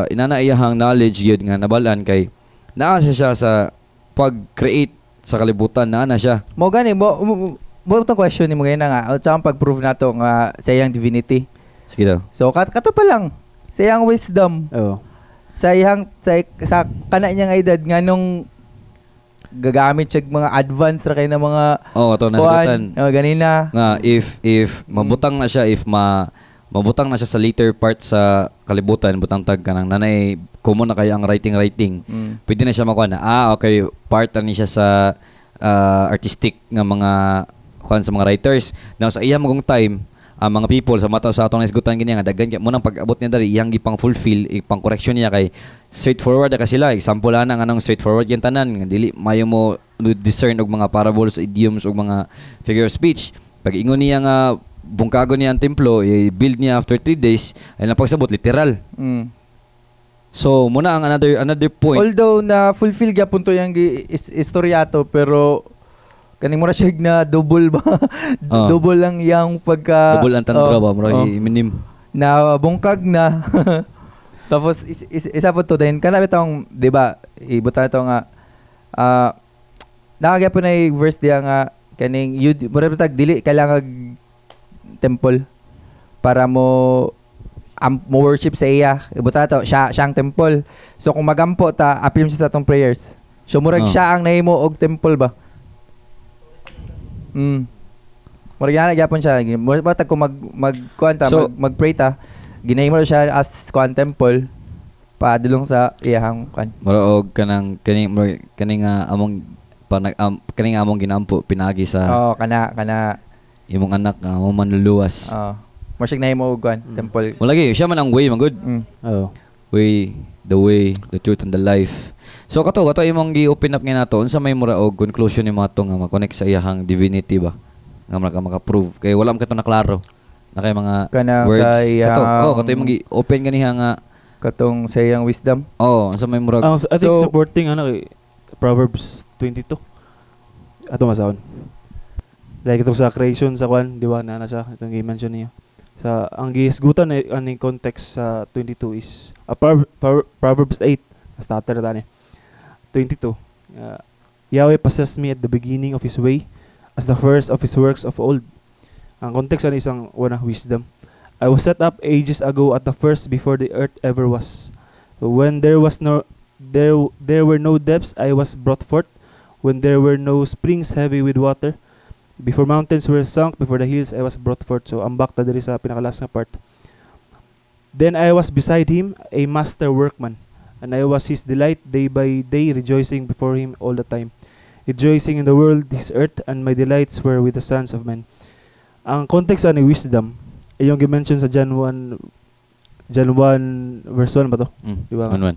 S1: inana iyahang knowledge gid nga nabalaan kay naa siya sa pag-create sa kalibutan na siya.
S3: Mo gani mo itong question ni mo ngayon nga o tsaka pag-prove nato nga sa iyang divinity.
S1: Sige daw.
S3: So kato pa lang sa iyang wisdom.
S2: Oo.
S3: Sa iyang sa kana niya nga edad nganong gagamit siya mga advance ra kay na mga
S1: ato na sagutan.
S3: Ganina.
S1: Nga if mabutang na siya mabutang na siya sa later part sa kalibutan butang tag kanang nanay common na kay ang writing pwede na siya makuha na okay part na siya sa artistic nga mga kuan sa mga writers now sa iya magong time ang mga people sa mata sa atong isgutan gini nga daghan mo nang pag-abot niya dali iyang gipang fulfill ipang correction niya kay straightforward ka sila example ana nga nang straightforward yung tanan nga dili mayo mo discern og mga parables idioms og mga figure of speech pag ingon niya nga bungkago niya ang templo, i-build niya after 3 days, ay napagsabot literal. So, muna ang another point.
S3: Although na fulfill gyapon to yang istoryato pero kaning mura siya na double ba? Double lang yang pagka
S1: double ang tandra ba mura minim.
S3: Na bungkag na. Tapos isa po to din kana bitong 'di ba? Ibutan to nga nakagapon na verse diya nga kaning mura bitag dili kailangan temple para mo worship sa iya ibuta to siyang temple so kung magampo ta appeal siya sa atong prayers so murag siya ang nahimo og temple ba murag yana gyapon siya murag kung magkuan ta magpray ta ginahimo siya as kuan temple padulong sa iyang kuan
S1: murag kaning among kaning among ginampo pinagi sa
S3: kana
S1: imong anak nga mo manluluwas.
S3: Masyag na mo uguan, temple.
S1: Malagi, siya man ang way, man good. Way, the truth, and the life. So, kato imong gi-open up nga nato, unsa may mura og conclusion ni mga to nga ma-connect sa iyahang divinity ba? Nga maka-prove. Kaya wala man kato na klaro. Na kay mga
S3: kanang
S1: words. Kato imong gi-open ganiha nga.
S3: Katong sa iyang wisdom.
S1: Unsa may mura.
S2: I think supporting Proverbs 22. Ato masahon. Like itong sa creation sa kwan, di ba, na siya, itong i-mention niya. Sa, ang gihisgutan ang context sa 22 is, Proverbs 8, starter na 22. Yahweh possessed me at the beginning of His way, as the first of His works of old. Ang context ano isang wisdom. I was set up ages ago at the first before the earth ever was. So when there were no depths, I was brought forth. When there were no springs heavy with water, before mountains were sunk, before the hills I was brought forth. So ambak ta diri sa pinakalas nga part. Then I was beside him, a master workman, and I was his delight day by day, rejoicing before him all the time. Rejoicing in the world, his earth, and my delights were with the sons of men. Ang context ani wisdom, ay yung gi-mention sa John 1 verse 1 ba to?
S1: Di ba? 1:1.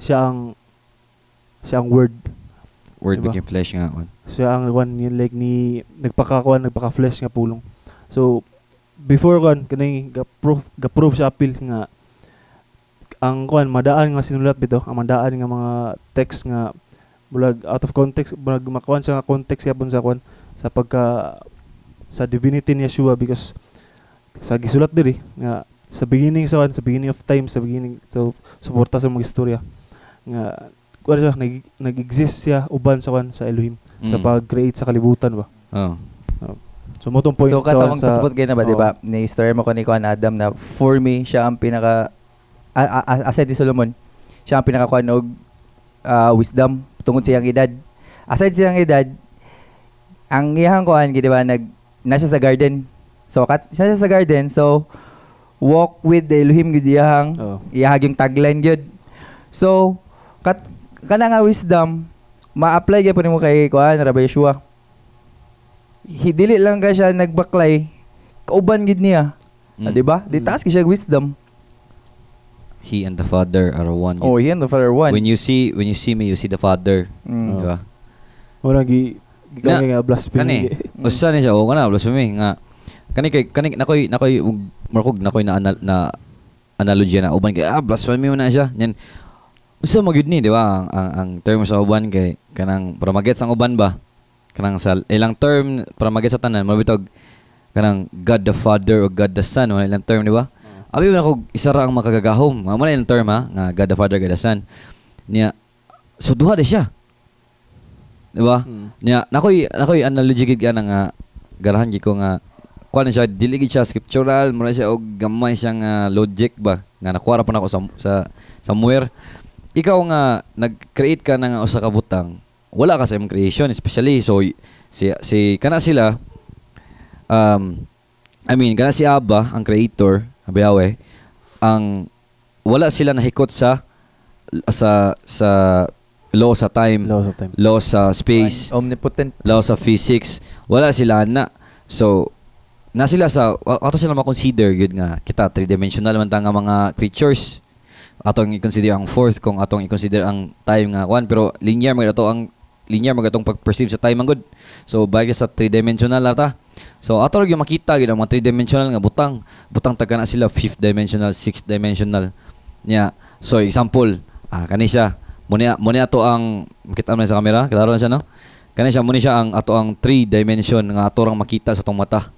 S3: Siya ang word.
S1: Word
S3: diba?
S1: became flesh nga on.
S2: Siya ang one yun like ni nagpaka-flesh nga pulong. So before kaning ga-prove siya appeal nga ang kuan madaan nga sinulat bitaw, ang madaan nga mga text nga bulag out of context, bulag makuan sa context yapon sa kuan sa pagka sa divinity ni Yeshua because sa gisulat diri nga sa beginning sa beginning of time, sa beginning so suporta sa mga istorya nga kuan siya nag-exist siya uban sa kuan sa Elohim sa pag-create sa kalibutan ba. So mo tong point
S3: so katawang pasabot gyud na ba di ba ni story mo ko ni kuan Adam na for me siya ang pinaka aside ni Solomon siya ang pinaka kuan og wisdom tungod sa iyang edad. Aside sa iyang edad, ang iyang kuan di ba nasa sa garden. So siya sa garden, so walk with the Elohim gid iyang yung tagline gyud. So kana nga wisdom ma-apply gyud po nimo kay kuan Rabbi Yeshua. Dili lang ka siya nagbaklay kauban gid niya. Di ba? Di taas siya wisdom.
S1: He and the Father are one.
S3: Oh, he and the Father are one.
S1: When you see me, you see the Father. Di ba?
S2: Wala nga blasphemy.
S1: Usa ni siya, kana blasphemy nga. Kani nakoy markog na analogy na uban kay blasphemy mo na siya. Yan. Usa magyud ni, di ba? Ang term sa uban kay kanang para magets ang uban ba? Kanang sa ilang term para magets sa tanan, mabitog kanang God the Father o God the Son, wala ilang term, di ba? Abi na ko isa ra ang makagagahom. Mo na ilang term ha, nga God the Father, God the Son. Niya so duha di siya. Di ba? Niya nakoy analogy gid kana nga garahan gi ko nga kuan siya dili gid siya scriptural, mura siya og gamay siyang logic ba nga nakuha ra pa nako sa somewhere. Ikaw nga nag-create ka ng usa ka butang, wala ka sa imong creation, especially so si kana sila kana si Abba ang creator, Yahweh, ang wala sila nahikot sa law sa time, law sa space,
S3: omnipotent,
S1: law sa physics, wala sila na. So na sila sa ato sila ma-consider yun nga kita three-dimensional man ta nga mga creatures. Atong i-consider ang fourth kung atong i-consider ang time nga one, pero linear magatong pag-perceive sa time ang good. So bagay sa three-dimensional ata. So ato yung makita gid ang mga three-dimensional nga butang taga na sila fifth dimensional, sixth dimensional niya. So example, kani siya muni ato ang makita mo sa camera, klaro na siya no? Kani siya muni siya ang ato ang 3 dimension nga ato rang makita sa tong mata.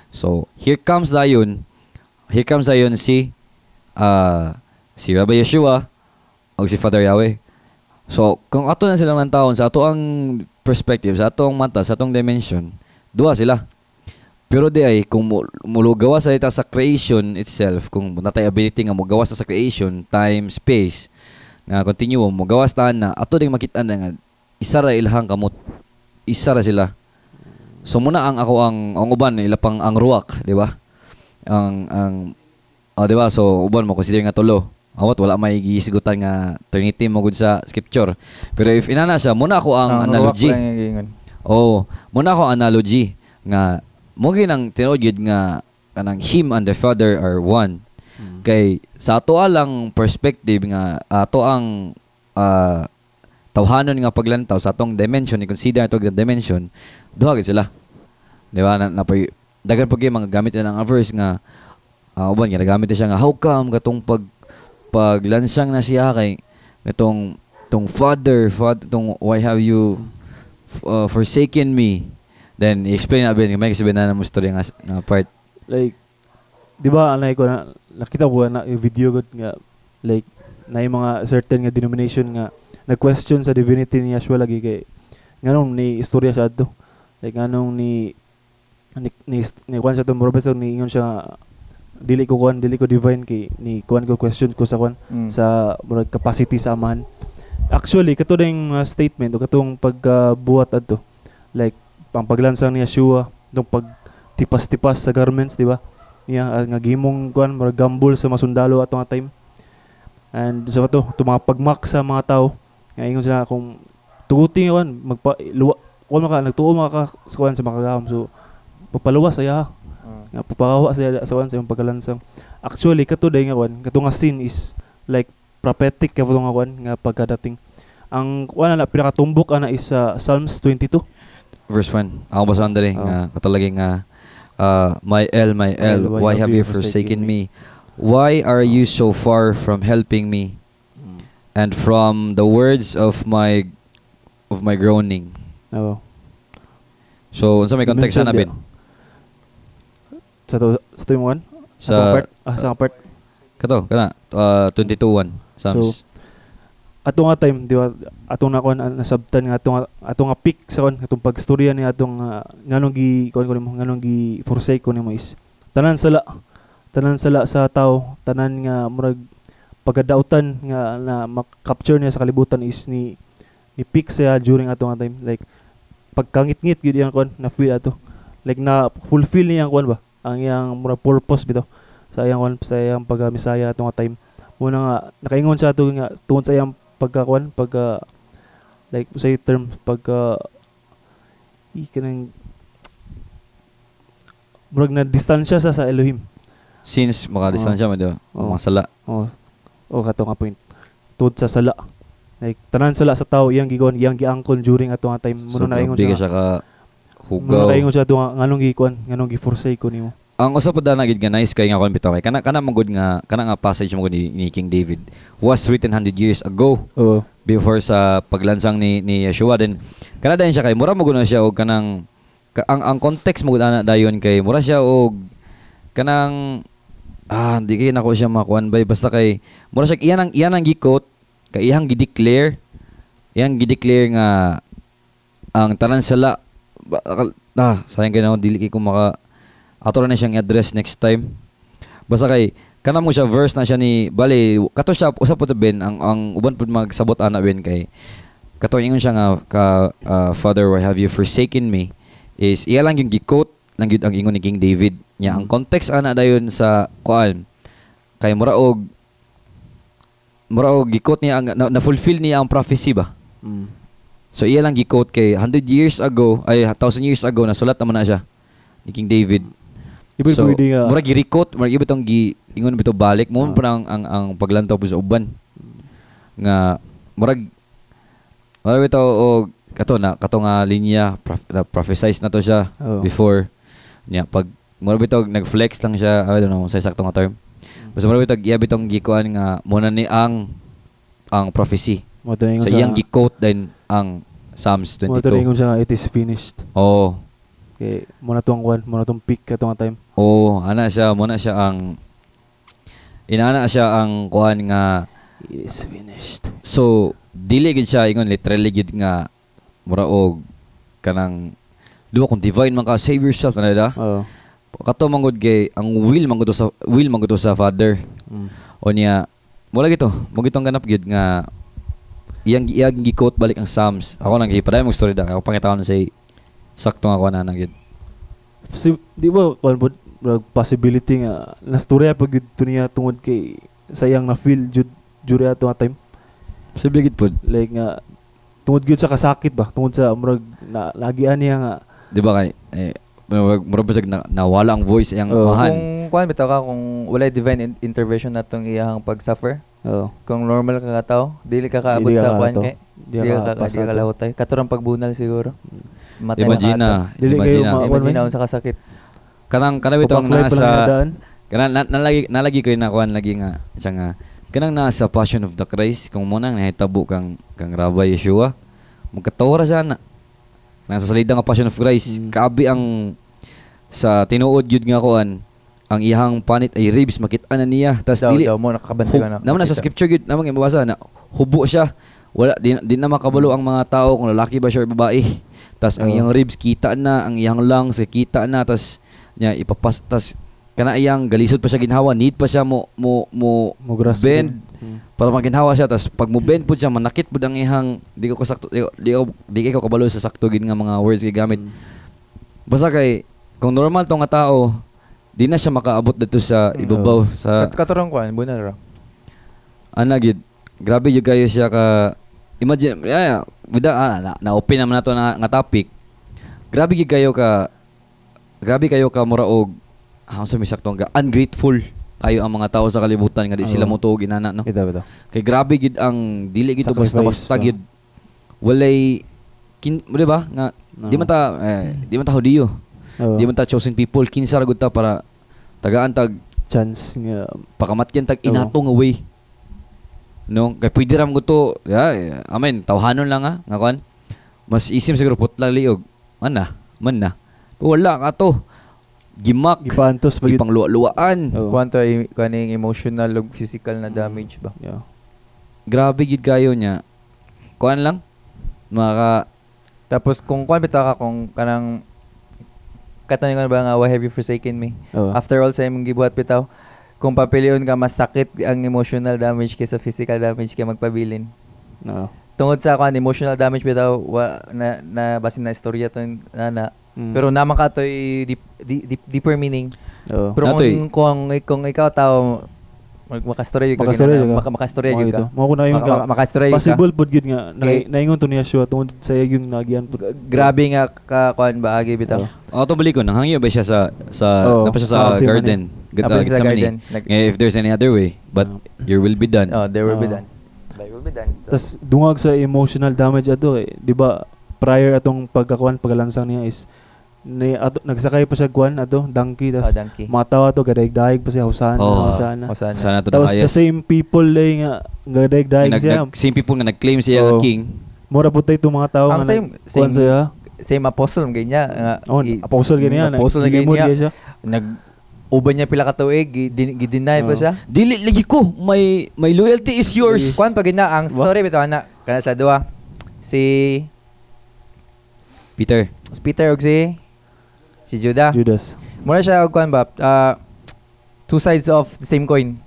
S1: So here comes dayon si Rabbi Yeshua o si Father Yahweh. So kung ato na silang taon sa ato ang perspective, sa atong mata, sa atong dimension, duha sila. Pero di ay kung mulugawa sa ita sa creation itself, kung natay ability nga mogawas sa creation, time, space, nga continuum, mogawas ta na ato ding makita na nga isa ra ilahang kamot. Isa ra sila. So muna ang ako ang uban ilapang ang ruwak, di ba? Di ba? So uban mo consider nga tulo. Awat wala may gisigutan nga Trinity mo gud sa scripture. Pero if inana siya, muna ako ang analogy. Muna ako analogy nga mo ginang tinuod gyud nga kanang him and the Father are one. Kay sa ato lang perspective nga ato ang tawhanon nga paglantaw sa atong dimension, i-consider ato nga dimension, duha gid sila. Di ba? Dagan pag mga gamit nila ang verse nga uban ginagamit siya nga how come katong paglansang na siya kay itong father tong why have you forsaken me, then i-explain na bin may sabihin na mo story nga part
S2: like di ba anay ko na nakita ko na yung video gud nga like na yung mga certain nga denomination nga nag-question sa divinity ni Yeshua lagi kay nganong ni istorya sa adto like nganong ni kwan sa to professor ni ingon siya dili ko divine kay ni kuan ko question ko sa kuan sa murag capacity sa amahan. Actually kato ding statement o katong pagbuhat adto like pang paglansang ni Yeshua dong pagtipas-tipas sa garments, di ba? Niya nga gimong kuan murag gambol sa masundalo ato nga time. And sa to mga pagmak sa mga tao nga ingon sila kung tuguti kuan nagtuo maka sa kuan sa makagahom, so papaluwas aya nga papawa sa yung pagkalansang. Actually kato day nga kuan kato nga scene is like prophetic kato nga kuan nga pagkadating ang kuan na pinakatumbok ana is Psalms 22
S1: verse 1. Ako basahan dali nga katalaging my El, why have you forsaken me? Why are you so far from helping me and from the words of my groaning?
S2: Oo.
S1: So, unsa may context na bin?
S2: Sa to yung one?
S1: Sa
S2: Sa part.
S1: kato kana 22:1 Psalms.
S2: So, ato nga time, di ba, atong nakon nasabtan nga atong nga peak sa kon atong pagstorya ni atong nganong gi kon ko nimo nganong gi forsake ko nimo is tanan sala sa tao, tanan nga murag pagkadautan nga na capture niya sa kalibutan is ni peak siya during atong nga time, like pagkangit-ngit gyud yang kon na feel ato, like na fulfill niya ang kon ba ang iyang murag purpose bitaw sa iyang pagamisaya atong nga time. Muna nga nakaingon sa ato nga tungod sa iyang pagka like say term kanang murag na distansya sa Elohim.
S1: Since makadistansya mo daw, mga sala.
S2: Kato nga point. Tungod sa sala. Like tanan sala sa tao iyang gigon, iyang giangkon during ato nga time.
S1: So,
S2: Muna nakaingon
S1: siya ka hugaw.
S2: Muna nakaingon siya ato nga nganong gi-forsake ko nimo.
S1: Ang usap pod na gid nga nice kay nga kon bitaw kay kana magud nga kana nga passage mo ni King David was written 100 years ago. Before sa paglansang ni Yeshua. Then kana dayon siya kay mura mo guna siya og kanang ang context mo ana dayon kay mura siya og kanang di kay nako siya makuan bay basta kay mura siya iyan ang gi-quote kay iyang gi-declare nga ang tanan sala sayang kay na dili kay ko maka ato na siyang address next time. Basta kay kana mo siya verse na siya ni bali kato siya usap po ben ang uban pud magsabot ana ben kay kato ingon siya nga Father, why have you forsaken me is iya lang yung gi-quote lang gyud ang ingon ni King David nya. Ang context ana dayon sa kuan kay mura og gi-quote niya na fulfill niya ang prophecy ba. So iya lang gi-quote kay 100 years ago ay 1,000 years ago nasulat naman na siya ni King David. So, mura gi-recode, mura ibitong ingon bito balik mo pa ang paglantaw po sa uban. Nga mura bito og kato nga linya na prophesize na to siya before niya pag mura bito nag-flex lang siya, I don't know sa sakto nga term. Basta mura bito bitong gikuan nga muna ni ang prophecy. So iyang gi-quote din ang Psalms 22.
S2: Mo ingon siya nga it is finished. Okay, muna tong peak katong time.
S1: Ana siya ang kuan nga
S2: it is finished.
S1: So dili gid siya ingon literally gid nga mura og kanang duwa kung divine man ka, save yourself ana da. Kato mangud kay ang will mangud sa Father. O niya wala gito, mo gitong ganap gid nga iyang gi-quote balik ang Psalms. Ako nang gipaday mo story da, ako pangitawon sa sakto nga kuan na gid.
S2: Di ba possibility nga nastorya pag gid niya tungod kay sayang na feel jud ato nga time.
S1: Posible gid pod.
S2: Like nga tungod gid sa kasakit ba, tungod sa murag lagian niya nga.
S1: Di ba kay murag basig nawala ang voice iyang mahan.
S3: Kung kuan bitaw ka kung walay divine intervention natong iyang pag-suffer. Kung normal ka tao, dili ka kaabot sa kuan kay dili ka lahutay. Katurang pagbunal siguro.
S1: Imagine
S3: sa kasakit.
S1: Kanang bitaw ang nasa nalagi ko na kuan lagi nga siya nga kanang nasa Passion of the Christ kung mo nang nahitabo kang Rabbi Yeshua magkatawra siya na nasa salida nga Passion of Christ kaabi ang sa tinuod yun nga kuan ang iyang panit ay ribs makit-an na niya tas dili
S3: mo nakabanti ka na
S1: naman nasa scripture yun namang mabasa na hubo siya wala di na makabalo ang mga tao kung lalaki ba siya or babae tas ang iyang ribs kita na ang iyang lungs kita na tas niya ipapas tas kana iyang galisod pa siya ginhawa need pa siya mo bend para maginhawa siya tas pag mo bend pud siya manakit pud ang ihang di ko kabalo sa sakto gid nga mga words gigamit basta kay kung normal to nga tao di na siya makaabot dito sa ibabaw sa
S3: katurang kuan bunal ra
S1: ana gid grabe jud kayo siya ka imagine na open naman nato nga topic grabe kayo ka mura og sa misakto nga ungrateful kayo ang mga tao sa kalibutan nga di sila mo tuog inana no
S2: bitaw
S1: kay grabe gid ang dili gid basta gid walay di ba nga di man ta Hudiyo di man ta chosen people kinsa ra gud ta para tagaan tag
S2: chance nga
S1: pakamatyan tag inato nga way. No, kay pwede ram ko to. Amen, tawhanon lang nga kuan. Mas isim siguro putla liog. Man na. Wala ka to. Gimak.
S2: gipantos pag
S1: Gipang luwa-luwaan.
S3: Kwanto kaning emotional ug physical na damage ba.
S2: yeah.
S1: Grabe gid kayo niya. Kuan lang.
S3: Tapos kung kuan bitaw ka kung kanang katanungan ba nga why have you forsaken me? After all sa imong gibuhat bitaw, kung papilion ka mas sakit ang emotional damage kaysa physical damage kay magpabilin.
S2: No.
S3: Tungod sa kuan emotional damage bitaw na basin na istorya to na pero naman ka to'y deeper meaning. Pero kung ikaw tao makastorya yun ka.
S2: Mo ko na yung
S3: makastorya yun ka.
S2: Possible pod gyud nga naingon to niya siya tungod sa yung nagyan pod.
S3: Grabe nga ka kuan ba agi bitaw.
S1: To balik ko nanghangyo ba siya sa napa siya sa garden.
S3: Garden.
S1: If there's any other way, but your will be done.
S3: There will be done.
S2: Tas dungag sa emotional damage ato di ba prior atong pagkalansang niya is nagsakay pa siya kuan ato donkey tas matawa to gadaig-daig pa siya husana.
S1: Sana to
S2: the highest. The same people nga gadaig-daig siya.
S1: Same people nga nag-claim siya nga king.
S2: Mura putay itong mga tao nga kuan siya.
S3: Same apostle ganyan nga.
S2: Apostle ganyan.
S3: Apostle ganyan. Uban niya pila ka tuig, gideny pa siya.
S1: Dili lagi ko, my loyalty is yours.
S3: Kuan pag gina ang story bitaw na kana sa duha. Si Peter ug si Judas. Mura siya og kuan ba? Two sides of the same coin.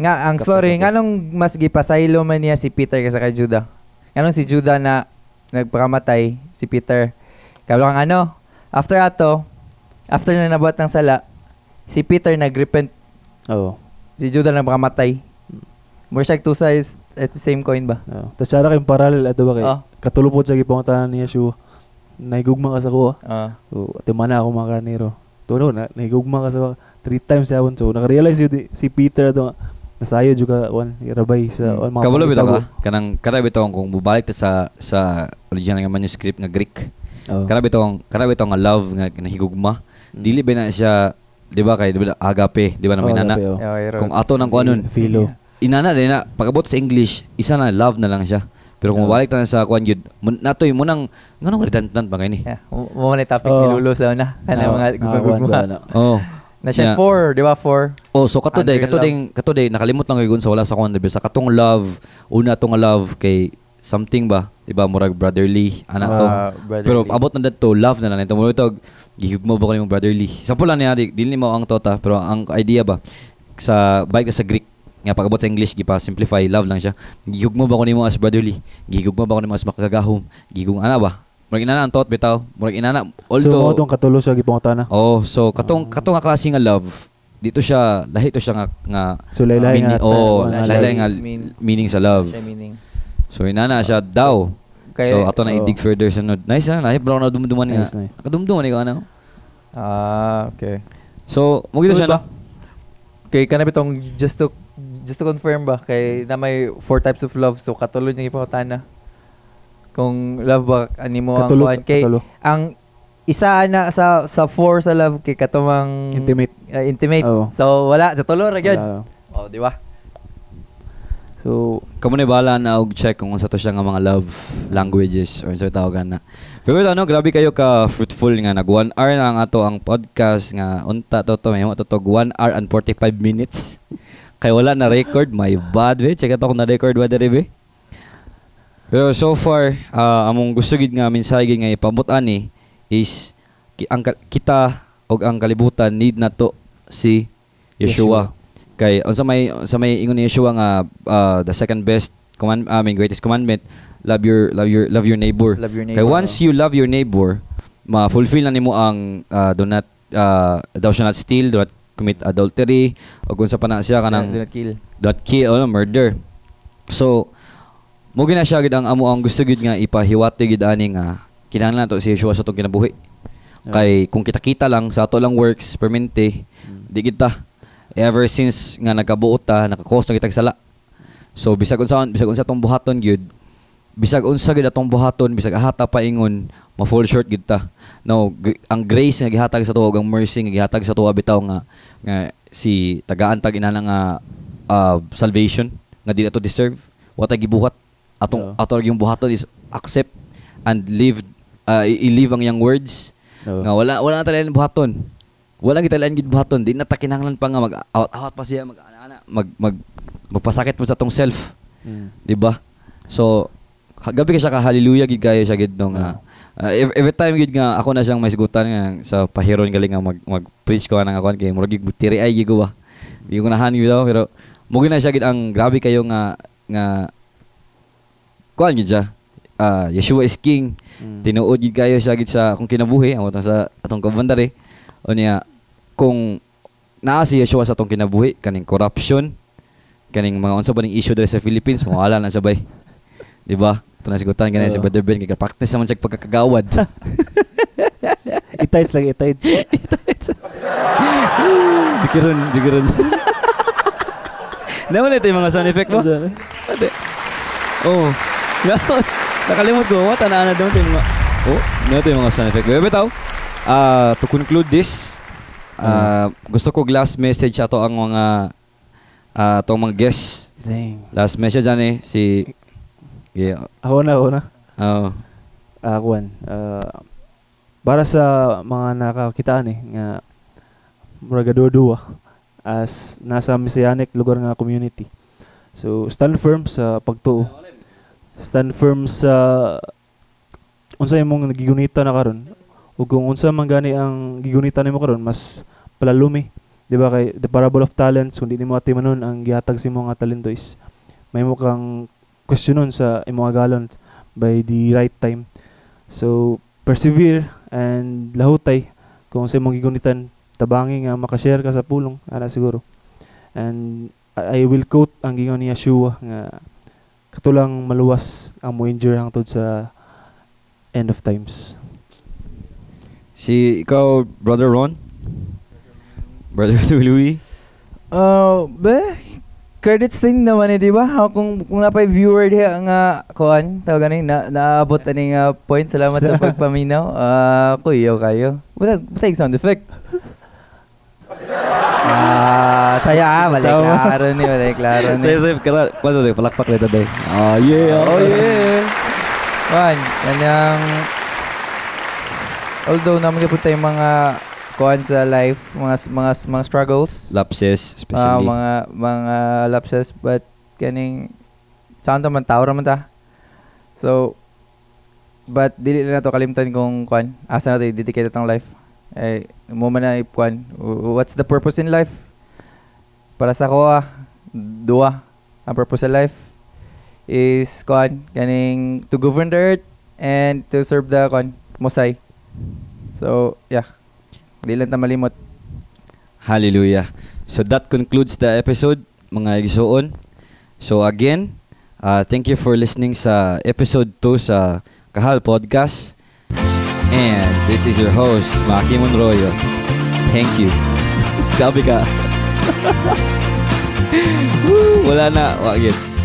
S3: Nga ang story nganong mas gipasaylo man niya si Peter kaysa kay Judas. Nganong si Judas na nagpakamatay si Peter. Kabalo kang after na nabuhat ng sala, si Peter nag-repent. Si Judas nagpakamatay. Mura siya two sides at the same coin ba?
S2: Tas siya kayong parallel ato ba kay katulupod sa gipangutan niya siya. Naigugma ka sa kuha. So, timana ako mga kanero. Tuno, naigugma ka sa 3 times yawon. So, nakarealize yun si Peter ito nasayo juga irabay sa mga
S1: kabalo bitaw ka kanang bitaw kung bubalik ta sa original nga manuscript nga Greek. Bitaw nga love nga nahigugma. Dili ba na siya, di ba kay agape, di ba na minana. Kung ato nang kuanon,
S2: philo.
S1: Inana din na pagabot sa English, isa na love na lang siya. Pero kung mabalik ta sa kuan gyud, natoy mo nang nganong redundant pa kay ni.
S3: Mo na topic ni Lulo sa una kana mga gugma. Na siya 4, di ba 4?
S1: So katoday nakalimot lang gyud sa wala sa kuan sa katong love, una tong love kay something ba, di ba murag brotherly ana to. Pero abot na dadto love na lang ito mo ito gihugmo ba ko nimong brotherly. Sample lang niya dili mo ang tota pero ang idea ba sa balik sa Greek nga pagabot sa English gipa-simplify love lang siya. Gihugmo ba ko nimo as brotherly? Gihugmo ba ko nimo as makagahom? Gigong ana ba? Murag inana ang thought bitaw. Murag inana although
S2: so mo tong katulo sa gipangutana.
S1: So katong nga klase nga love dito siya lahi to siya nga
S2: so laylay
S1: nga meaning sa love. So inana siya daw. So ato na i-dig further sunod. Nice na lahi bro na dumduman nga. Kadumduman ikaw ano?
S3: Okay.
S1: So mo gito siya na.
S3: Kay kana bitong just to confirm ba kay na may 4 types of love so katulo niya ipangutana. Kung love ba animo ang kuan kay ang isa na sa 4 sa love kay katumang
S2: intimate.
S3: So wala sa tulo ra gyud. Di ba?
S1: So kamo ni bala na og check kung unsa to siya nga mga love languages or unsa tawagan na. Pero grabe kayo ka fruitful nga nag 1 hour na ang ato ang podcast nga unta to may mo to 1 hour and 45 minutes. Kay wala na record, my bad we. Check ato kung na record ba diri be. Pero so far, among gusto gid nga mensahe nga ipabot ani is kita og ang kalibutan need na to si Yeshua. Kay sa may ingon ni Yeshua nga the second best greatest commandment, love your neighbor. Kay once you love your neighbor, ma-fulfill na nimo ang thou shalt not steal, do not commit adultery, o kung sa pa na siya kanang
S3: do not kill
S1: or murder. So mo gina siya gid ang amo ang gusto gid nga ipahiwati gid ani nga kinahanglan nato si Yeshua sa tong kinabuhi. Kay kung kita lang sa ato lang works permente, di kita ever since nga nakabuot ta naka-cause na kitag sala. So bisag unsa tong buhaton gyud, bisag unsa gid atong buhaton, bisag ahata pa ingon, ma-fall short gid ta. No, ang grace nga gihatag sa tuwa, ang mercy nga gihatag sa tuwa bitaw nga si tagaan tag ina nga salvation nga dili ato deserve wa tay gibuhat atong yung buhaton is accept and live i-live ang yang words nga wala na talagang buhaton. Wala gitalaan gid buhaton. Di na ta kinahanglan pa nga mag-out pa siya magpasakit po sa tong self. Di ba? So gabi ka siya ka hallelujah gid kayo siya gid nung every time gid nga ako na siyang may sigutan nga sa pahiron galing nga mag-preach ko nang ako kay murag gid tiri ay gid ko ba. Di ko nahan gid pero mugi na siya gid ang grabe kayo nga kuan gid siya. Yeshua is King. Tinuod gid kayo siya gid sa akong kinabuhi amo sa atong kabandare. O niya kung naa si Yeshua sa atong kinabuhi kaning corruption, kaning mga unsa ba ning issue diri sa Philippines, mawala na sabay. Di ba? Ito na sigutan ganyan si Brother Ben kay practice naman siya pagkakagawad.
S2: Itides lang, itides. Dikiron.
S1: Naman ito yung mga sound effect mo? Ate. Oh. Nakalimot ko. Tanaan na doon ito yung mga... Oh, ito yung mga sound effect. Bebe tao, to conclude this, gusto ko last message ato ang mga itong mga guests.
S2: Dang.
S1: Last message ani si... Yeah.
S2: Ako na.
S1: Oo.
S2: Kuan. Para sa mga nakakitaan nga murag duwa as nasa Messianic lugar nga community. So stand firm sa pagtuo. Stand firm sa unsa imong nagigunita na karon. Ug kung unsa man gani ang gigunita nimo karon mas palalumi. Di ba kay the parable of talents kung di nimo atimanon ang gihatag sa imong nga talento is may mo kang questionon sa imong galon by the right time. So persevere and lahutay kung sa imong gigunitan tabangi nga makashare ka sa pulong ana siguro. And I will quote ang gingon ni Yeshua nga katulang maluwas ang mo endure hangtod sa end of times.
S1: Si ikaw Brother Ron? Brother Louis?
S3: Credits din naman di ba? Kung napay viewer diha nga kuan tawag gani naabot ani nga point. Salamat sa pagpaminaw. Kuyaw kayo. Butay sound effect. Saya balik klaro ni.
S1: Save kada kwento day palakpak dito day. Oh yeah.
S3: Kuan kanang although naman gyud tay mga kuan sa life, mga struggles,
S1: lapses especially
S3: mga lapses, but kaning sound man tao raman ta. So but dili na to kalimtan kung kuan asa na tayo dedicate atong life. Mo man na kuan what's the purpose in life? Para sa ko duwa ang purpose sa life is kuan kaning to govern the earth and to serve the kuan Mosai. So yeah, di lang ta malimot.
S1: Hallelujah. So that concludes the episode mga igsoon. So again, thank you for listening sa episode 2 sa Kahal Podcast. And this is your host, Maki Monroyo. Thank you. Gabi ka. Wala na. Wag yun.